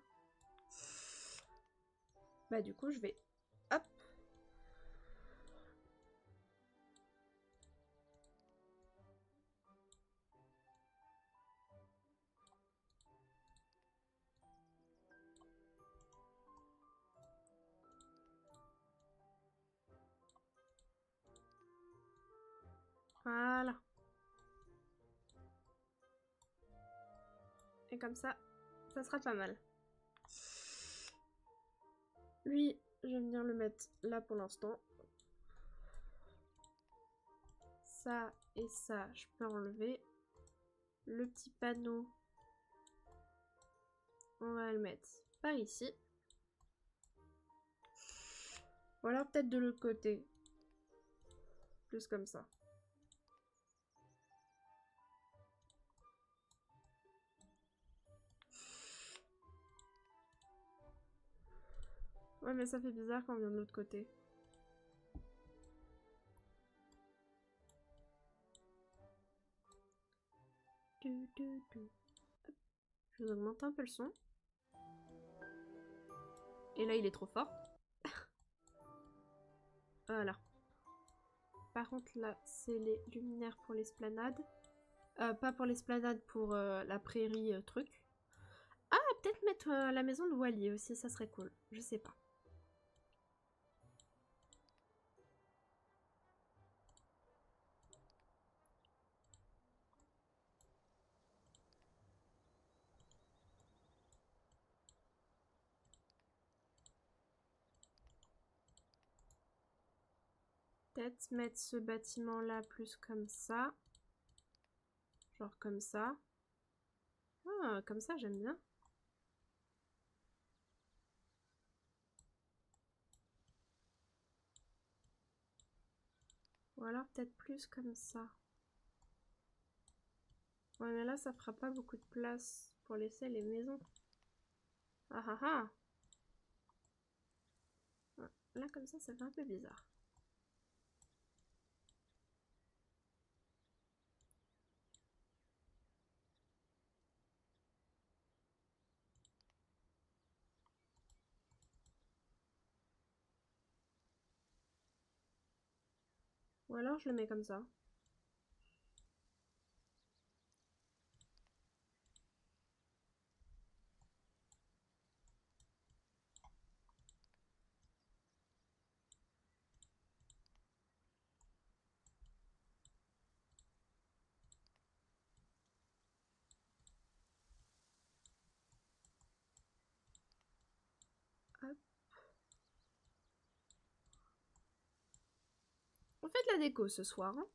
Bah, du coup, je vais... Hop. Voilà. Et comme ça sera pas mal. Lui, je vais venir le mettre là pour l'instant. Ça et ça, je peux enlever. Le petit panneau, on va le mettre par ici. Ou alors peut-être de l'autre côté. Plus comme ça. Ouais, mais ça fait bizarre quand on vient de l'autre côté. Hop. Je vais augmenter un peu le son. Et là, il est trop fort. Voilà. Par contre, là, c'est les luminaires pour l'esplanade. Pas pour l'esplanade, pour la prairie truc. Ah, peut-être mettre la maison de voilier aussi, ça serait cool. Je sais pas. Peut-être mettre ce bâtiment-là plus comme ça. Genre comme ça. Ah, comme ça, j'aime bien. Ou alors peut-être plus comme ça. Ouais, mais là, ça fera pas beaucoup de place pour laisser les maisons. Ah ah ah. Ouais, là, comme ça fait un peu bizarre. Ou alors, je le mets comme ça. Hop. On fait de la déco ce soir, hein.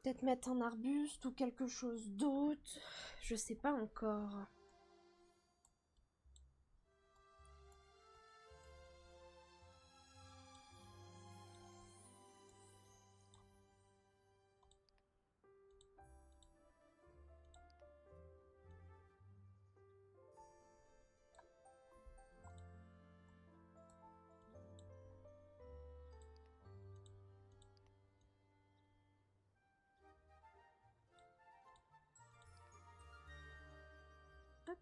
Peut-être mettre un arbuste ou quelque chose d'autre. Je sais pas encore. Hop.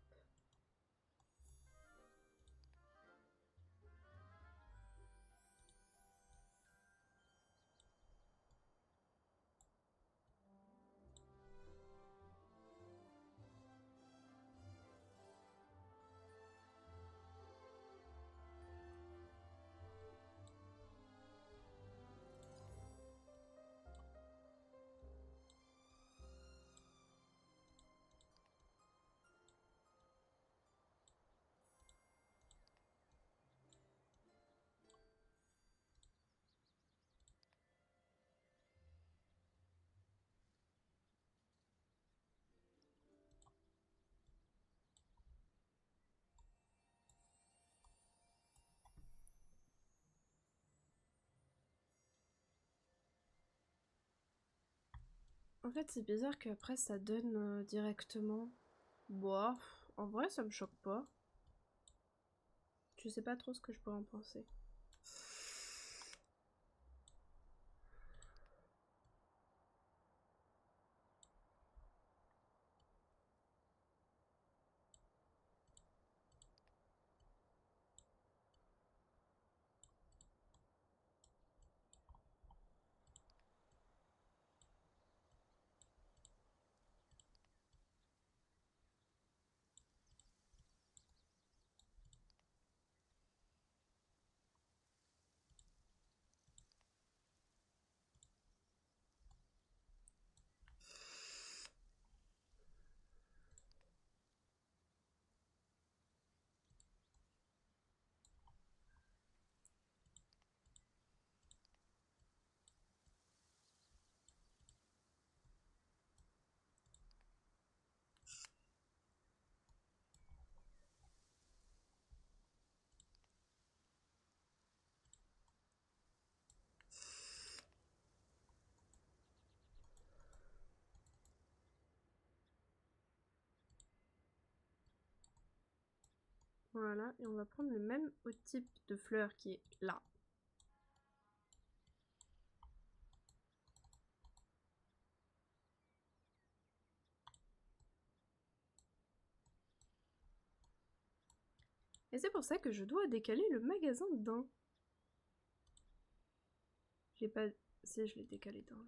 En fait, c'est bizarre qu'après ça donne directement. Boah, en vrai, ça me choque pas. Je sais pas trop ce que je pourrais en penser. Voilà, et on va prendre le même type de fleur qui est là. Et c'est pour ça que je dois décaler le magasin d'un. J'ai pas... Si, je l'ai décalé d'un là.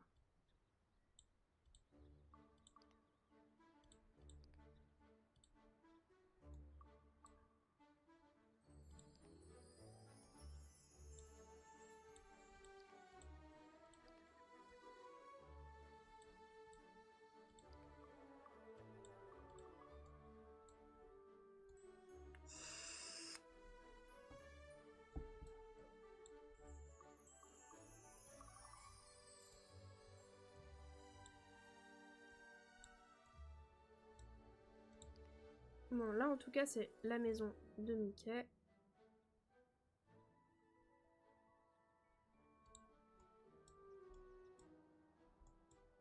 Bon, là en tout cas, c'est la maison de Mickey.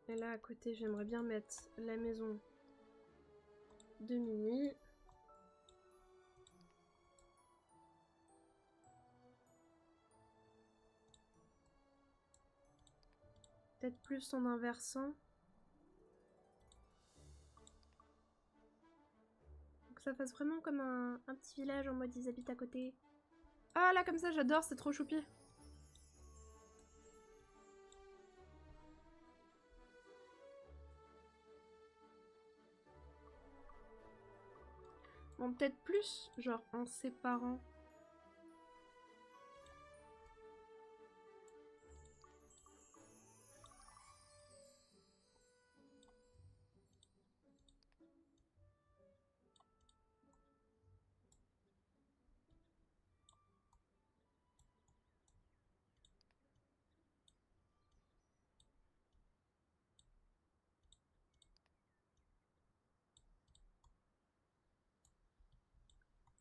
Et là à côté, j'aimerais bien mettre la maison de Minnie. Peut-être plus en inversant. Pour que ça fasse vraiment comme un petit village en mode ils habitent à côté. Ah là comme ça, j'adore, c'est trop choupi. Bon, peut-être plus, genre en séparant.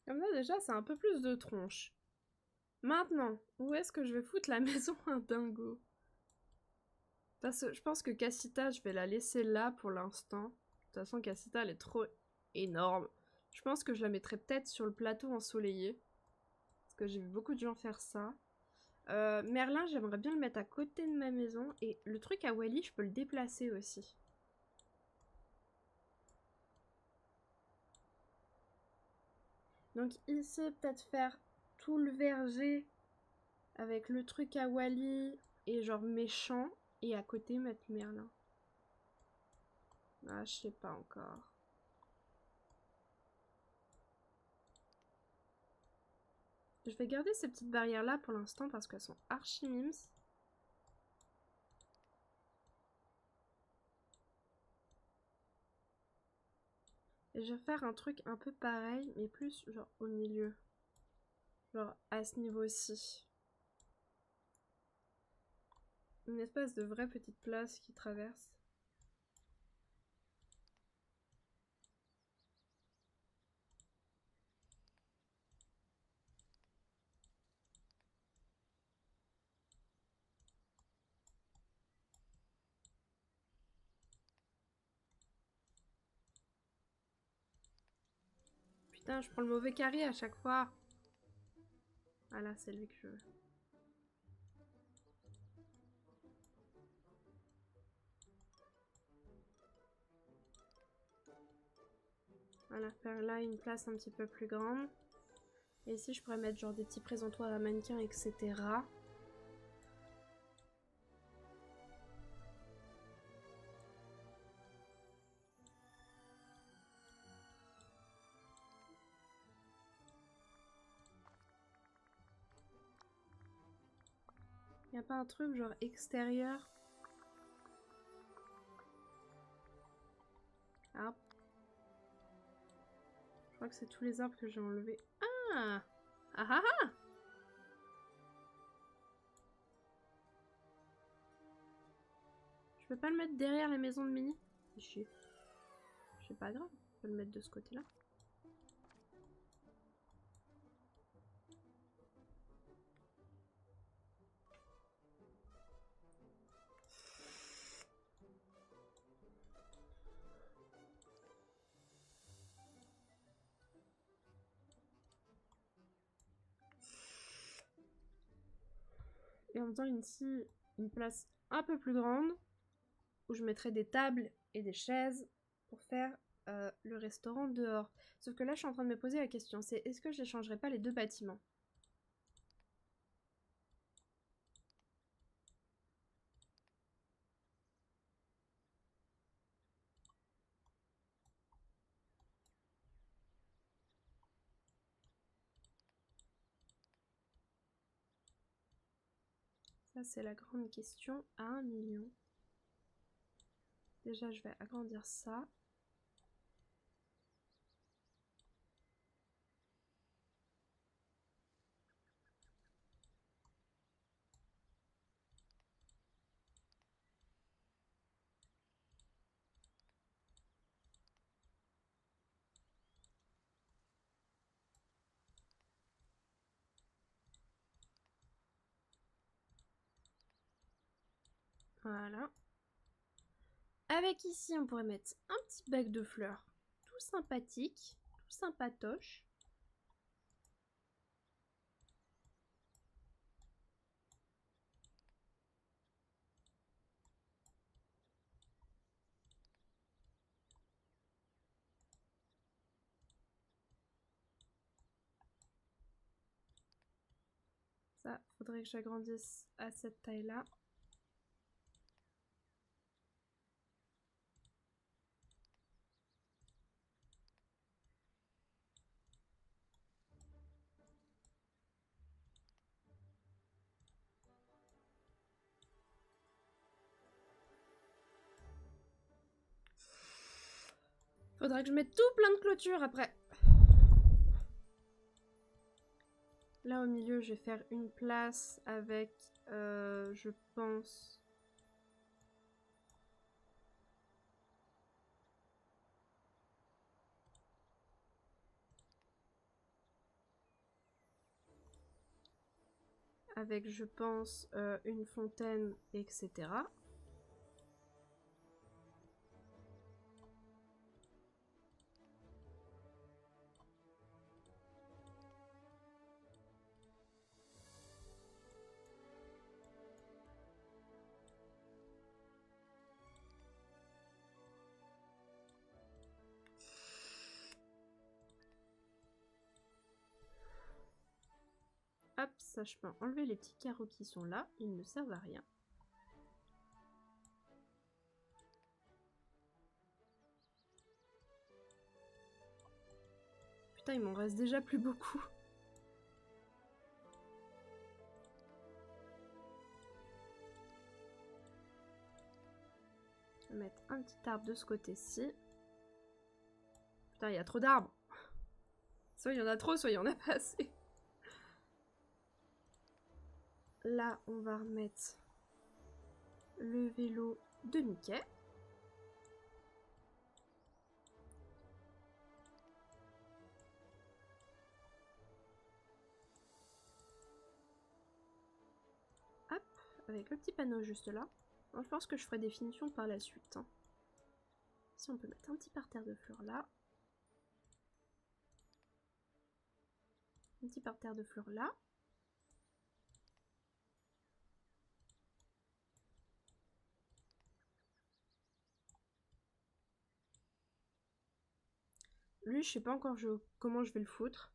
Comme ça déjà, c'est un peu plus de tronche. Maintenant, où est-ce que je vais foutre la maison à Dingo? Parce que je pense que Cassita, je vais la laisser là pour l'instant. De toute façon, Cassita, elle est trop énorme. Je pense que je la mettrai peut-être sur le plateau ensoleillé. Parce que j'ai vu beaucoup de gens faire ça. Merlin, j'aimerais bien le mettre à côté de ma maison. Et le truc à Wally, je peux le déplacer aussi. Donc ici, peut-être faire tout le verger avec le truc à Wally et genre méchant. Et à côté, mettre Merlin. Ah, je sais pas encore. Je vais garder ces petites barrières là pour l'instant parce qu'elles sont archi mimes. Et je vais faire un truc un peu pareil, mais plus genre au milieu. Genre à ce niveau-ci. Une espèce de vraie petite place qui traverse. Putain, je prends le mauvais carré à chaque fois. Ah là, c'est lui que je veux. Voilà, faire là une place un petit peu plus grande. Et ici, je pourrais mettre genre des petits présentoirs à mannequins, etc. Y a pas un truc genre extérieur? Arbre. Je crois que c'est tous les arbres que j'ai enlevés. Ah! Ah ah ah! Je peux pas le mettre derrière la maison de Minnie? C'est chier. C'est pas grave, on peut le mettre de ce côté-là. Et en faisant ici une place un peu plus grande où je mettrai des tables et des chaises pour faire le restaurant dehors. Sauf que là, je suis en train de me poser la question, c'est est-ce que je n'échangerai pas les deux bâtiments? Ça, c'est la grande question à 1 million. Déjà, je vais agrandir ça. Voilà. Avec ici, on pourrait mettre un petit bac de fleurs tout sympathique, tout sympatoche. Ça, faudrait que j'agrandisse à cette taille-là. Faudrait que je mette tout plein de clôtures après. Là au milieu, je vais faire une place avec, je pense... Avec, je pense, une fontaine, etc. Hop, ça je peux enlever les petits carreaux qui sont là, ils ne servent à rien. Putain, il m'en reste déjà plus beaucoup. Je vais mettre un petit arbre de ce côté-ci. Putain, il y a trop d'arbres. Soit il y en a trop, soit il y en a pas assez. Là, on va remettre le vélo de Mickey. Hop, avec le petit panneau juste là. Bon, je pense que je ferai des finitions par la suite. Hein. Si on peut mettre un petit parterre de fleurs là. Un petit parterre de fleurs là. Lui, je sais pas encore comment je vais le foutre.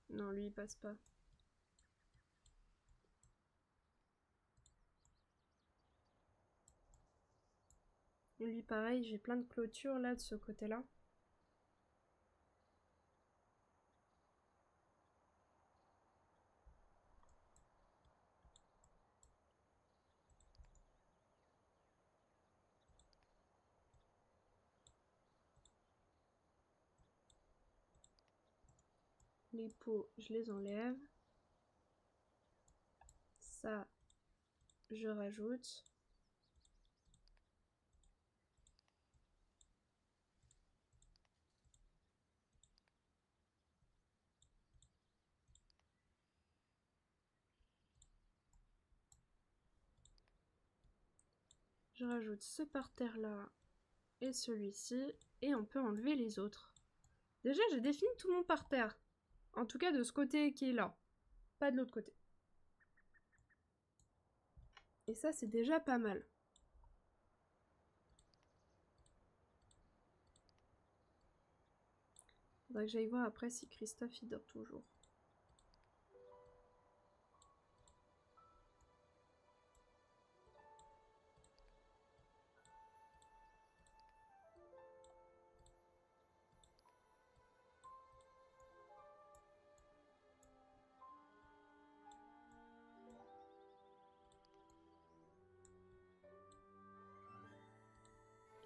Non, lui, il passe pas. Lui, pareil, j'ai plein de clôtures là de ce côté-là. Les pots, je les enlève. Ça, je rajoute. Je rajoute ce parterre là et celui-ci. Et on peut enlever les autres. Déjà, j'ai défini tout mon parterre. En tout cas, de ce côté qui est là. Pas de l'autre côté. Et ça, c'est déjà pas mal. Faudrait que j'aille voir après si Christophe il dort toujours.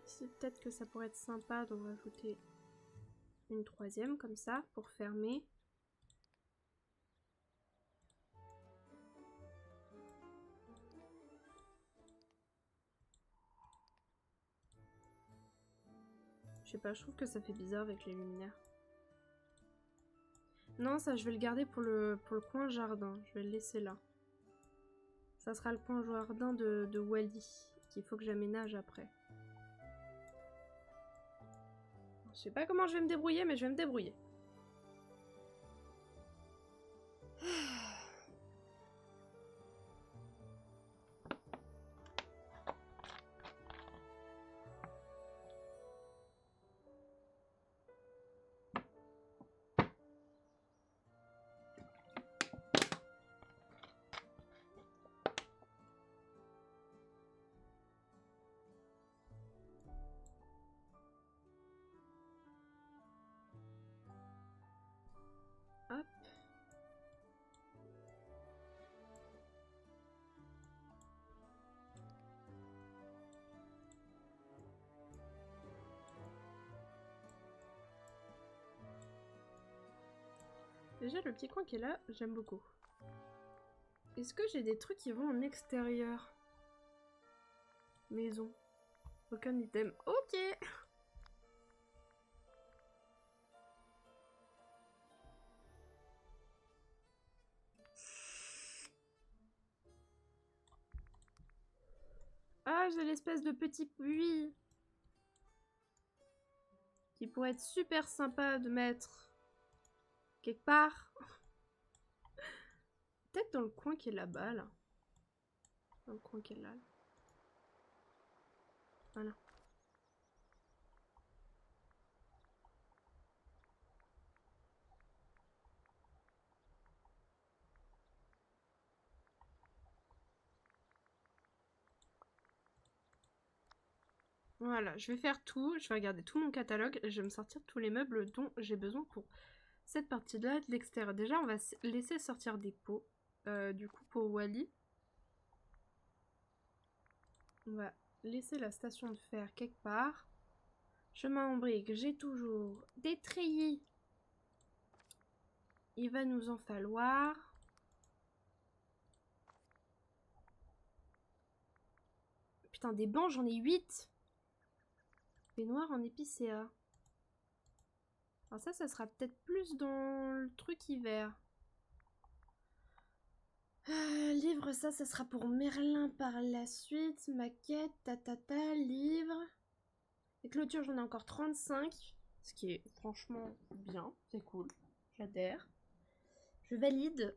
Ici, peut-être que ça pourrait être sympa d'en rajouter une troisième comme ça pour fermer. Je sais pas, je trouve que ça fait bizarre avec les luminaires. Non, ça je vais le garder pour le coin jardin. Je vais le laisser là. Ça sera le coin jardin de Wally, qu'il faut que j'aménage après. Je sais pas comment je vais me débrouiller, mais je vais me débrouiller. Hop. Déjà, le petit coin qui est là, j'aime beaucoup. Est-ce que j'ai des trucs qui vont en extérieur? Maison. Aucun item. Ok. Ah, j'ai l'espèce de petit puits. Qui pourrait être super sympa de mettre quelque part. Peut-être dans le coin qui est là-bas, là. Dans le coin qui est là. Voilà. Voilà, je vais faire tout. Je vais regarder tout mon catalogue et je vais me sortir tous les meubles dont j'ai besoin pour cette partie-là de l'extérieur. Déjà, on va laisser sortir des pots. Du coup, pour Wally. On va laisser la station de fer quelque part. Chemin en briques, j'ai toujours des treillis. Il va nous en falloir. Putain, des bancs, j'en ai 8. Baignoire en épicéa. Alors ça sera peut-être plus dans le truc hiver. Livre, ça sera pour Merlin par la suite. Maquette, livre. Les clôtures, j'en ai encore 35. Ce qui est franchement bien. C'est cool. J'adhère. Je valide.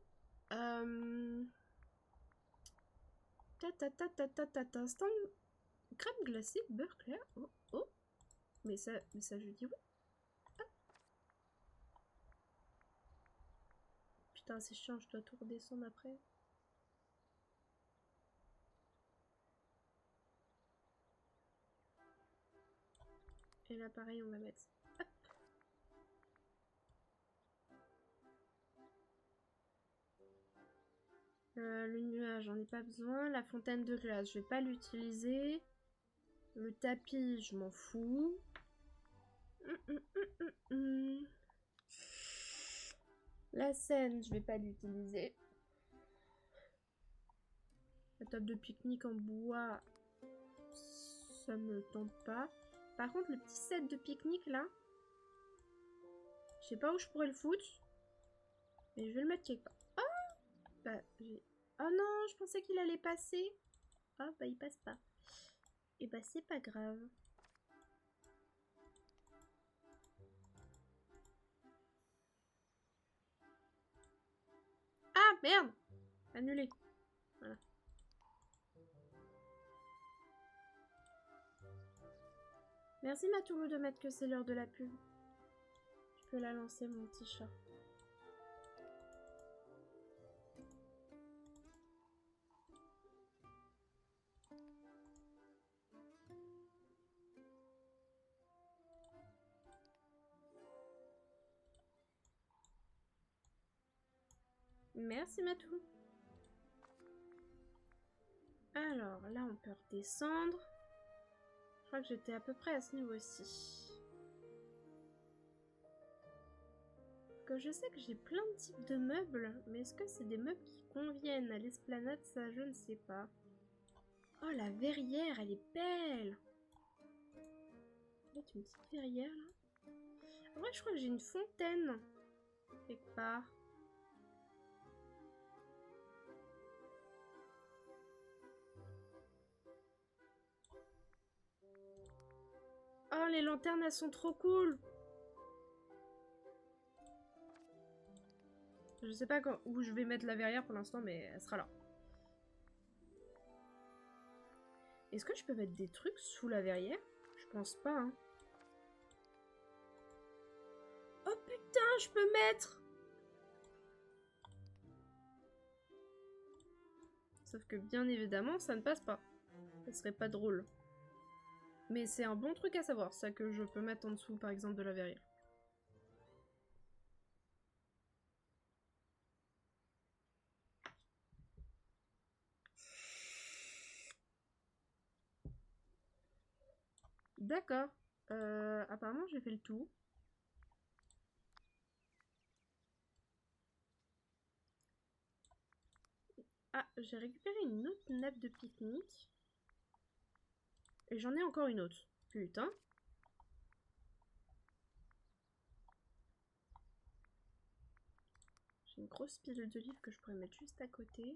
Stand crème glacée, beurre clair. Oh, oh. Mais ça je dis oui. Ah. Putain, c'est chiant, je dois tout redescendre après. Et là, pareil, on va mettre. Hop. Le nuage, j'en ai pas besoin. La fontaine de glace, je vais pas l'utiliser. Le tapis, je m'en fous. La scène, je vais pas l'utiliser. La table de pique-nique en bois, ça me tente pas. Par contre, le petit set de pique-nique là, je sais pas où je pourrais le foutre, mais je vais le mettre quelque part. Oh bah, oh non, je pensais qu'il allait passer. Ah bah il passe pas. Et bah c'est pas grave. merde! Annulé. Voilà. Merci Matoulou de mettre que c'est l'heure de la pub. Je peux la lancer, mon petit chat. Merci Matou. Alors là on peut redescendre. Je crois que j'étais à peu près à ce niveau-ci. Que je sais que j'ai plein de types de meubles, mais est-ce que c'est des meubles qui conviennent à l'esplanade? Ça je ne sais pas. Oh la verrière, elle est belle. Mettre une petite verrière là. En vrai je crois que j'ai une fontaine quelque part. Oh, les lanternes, elles sont trop cool. Je sais pas où je vais mettre la verrière pour l'instant, mais elle sera là. Est-ce que je peux mettre des trucs sous la verrière? Je pense pas, hein. Oh putain, je peux mettre... Sauf que bien évidemment, ça ne passe pas. Ça serait pas drôle. Mais c'est un bon truc à savoir, ça que je peux mettre en dessous, par exemple, de la verrière. D'accord. Apparemment, j'ai fait le tout. Ah, j'ai récupéré une autre nappe de pique-nique. Et j'en ai encore une autre. Putain. J'ai une grosse pile de livres que je pourrais mettre juste à côté.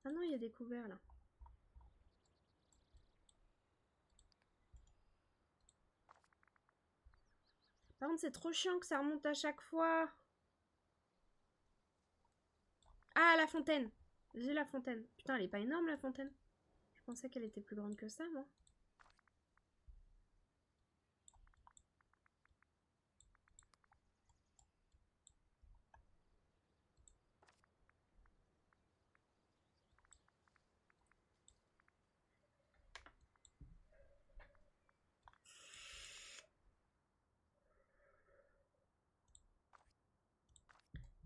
Ah non, il y a des couverts là. Par contre, c'est trop chiant que ça remonte à chaque fois. Ah, la fontaine. J'ai la fontaine. Putain, elle est pas énorme la fontaine. Je pensais qu'elle était plus grande que ça, moi.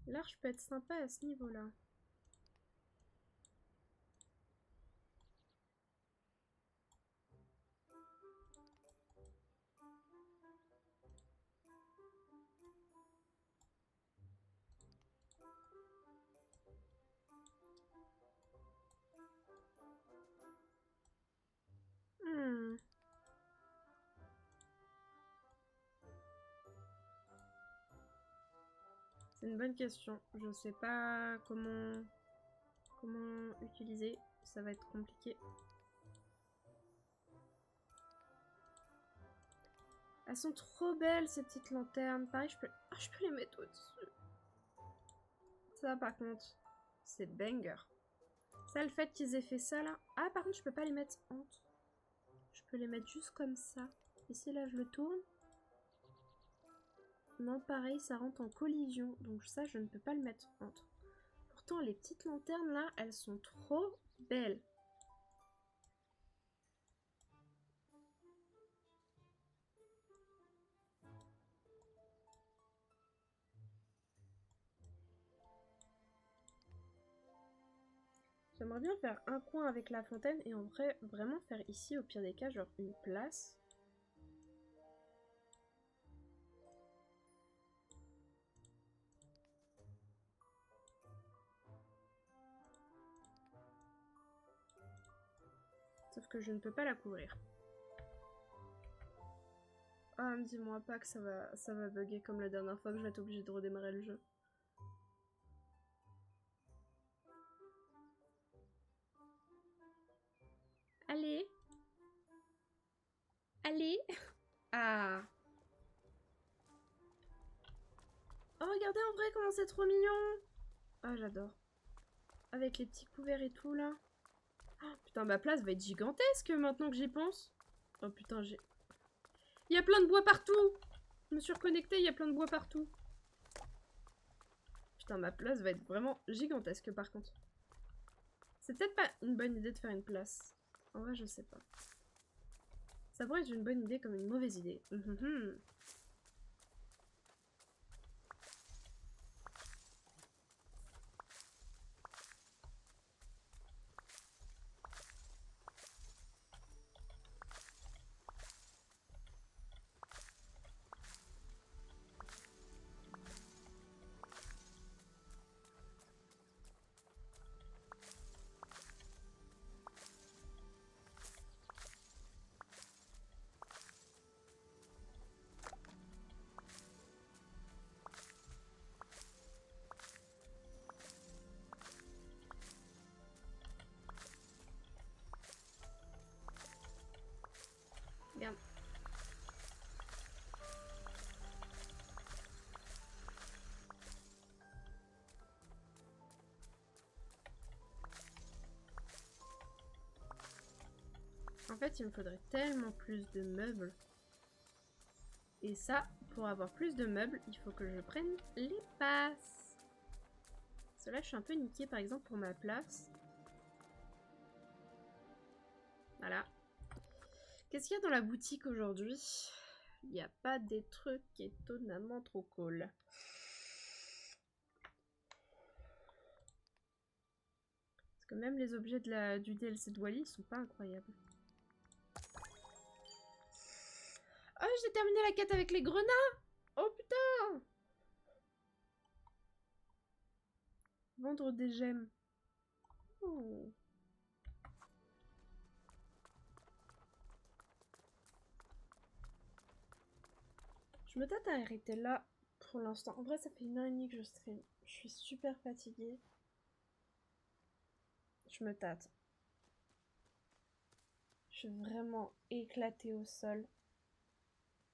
L'arche peut être sympa à ce niveau-là. Hmm. C'est une bonne question. Je sais pas comment utiliser. Ça va être compliqué. Elles sont trop belles ces petites lanternes. Pareil, je peux les mettre au-dessus. Ça par contre, c'est banger. Ça, le fait qu'ils aient fait ça là. Ah, par contre, je peux pas les mettre entre. Je peux les mettre juste comme ça. Ici, là, je le tourne. Non, pareil, ça rentre en collision. Donc ça, je ne peux pas le mettre entre. Pourtant, les petites lanternes là, elles sont trop belles. J'aimerais bien faire un coin avec la fontaine et en vrai, vraiment faire ici, au pire des cas, genre une place. Sauf que je ne peux pas la couvrir. Ah, ne dis-moi pas que ça va bugger comme la dernière fois que je vais être obligée de redémarrer le jeu. Allez. Allez. Ah. Oh, regardez en vrai comment c'est trop mignon. Ah, j'adore. Avec les petits couverts et tout, là. Oh, putain, ma place va être gigantesque maintenant que j'y pense. Oh, putain, j'ai... Il y a plein de bois partout. Je me suis reconnectée, il y a plein de bois partout. Putain, ma place va être vraiment gigantesque, par contre. C'est peut-être pas une bonne idée de faire une place. En vrai, je sais pas. Ça pourrait être une bonne idée comme une mauvaise idée. Merde. En fait, il me faudrait tellement plus de meubles. Et ça, pour avoir plus de meubles, il faut que je prenne les passes. Parce que là, je suis un peu niquée, par exemple, pour ma place. Voilà. Qu'est-ce qu'il y a dans la boutique aujourd'hui? Il n'y a pas des trucs étonnamment trop cool. Parce que même les objets du DLC de Wally sont pas incroyables. Oh, j'ai terminé la quête avec les grenats! Oh putain! Vendre des gemmes. Oh. Je me tâte à arrêter là pour l'instant. En vrai, ça fait 1h30 que je stream. Je suis super fatiguée. Je me tâte. Je suis vraiment éclatée au sol.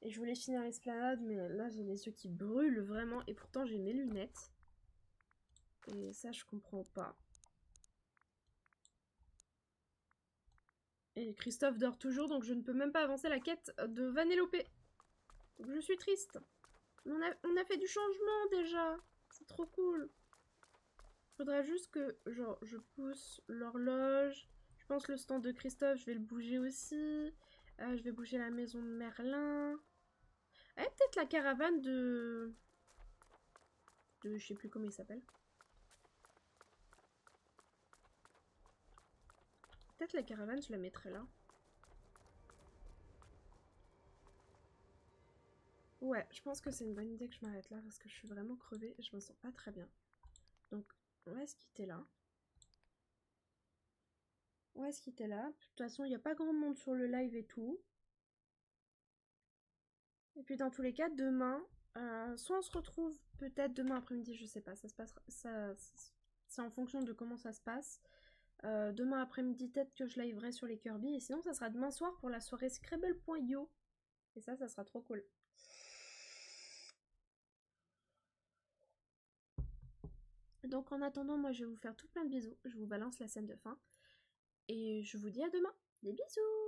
Et je voulais finir l'esplanade, mais là j'ai les yeux qui brûlent vraiment. Et pourtant j'ai mes lunettes. Et ça, je comprends pas. Et Christophe dort toujours, donc je ne peux même pas avancer la quête de Vanellope. Donc je suis triste. On a fait du changement déjà. C'est trop cool. Faudra juste que, genre, je pousse l'horloge. Je pense le stand de Christophe, je vais le bouger aussi. Je vais bouger la maison de Merlin. Peut-être la caravane de... Je sais plus comment il s'appelle. Peut-être la caravane, je la mettrai là. Ouais, je pense que c'est une bonne idée que je m'arrête là parce que je suis vraiment crevée et je me sens pas très bien. Donc, on va se quitter là. On va se quitter là. De toute façon, il n'y a pas grand monde sur le live et tout. Et puis dans tous les cas, demain, soit on se retrouve peut-être demain après-midi, je sais pas, ça se passe, c'est en fonction de comment ça se passe. Demain après-midi, peut-être que je liverai sur les Kirby, et sinon ça sera demain soir pour la soirée Scrabble.io. Et ça sera trop cool. Donc en attendant, moi je vais vous faire tout plein de bisous, je vous balance la scène de fin, et je vous dis à demain. Des bisous!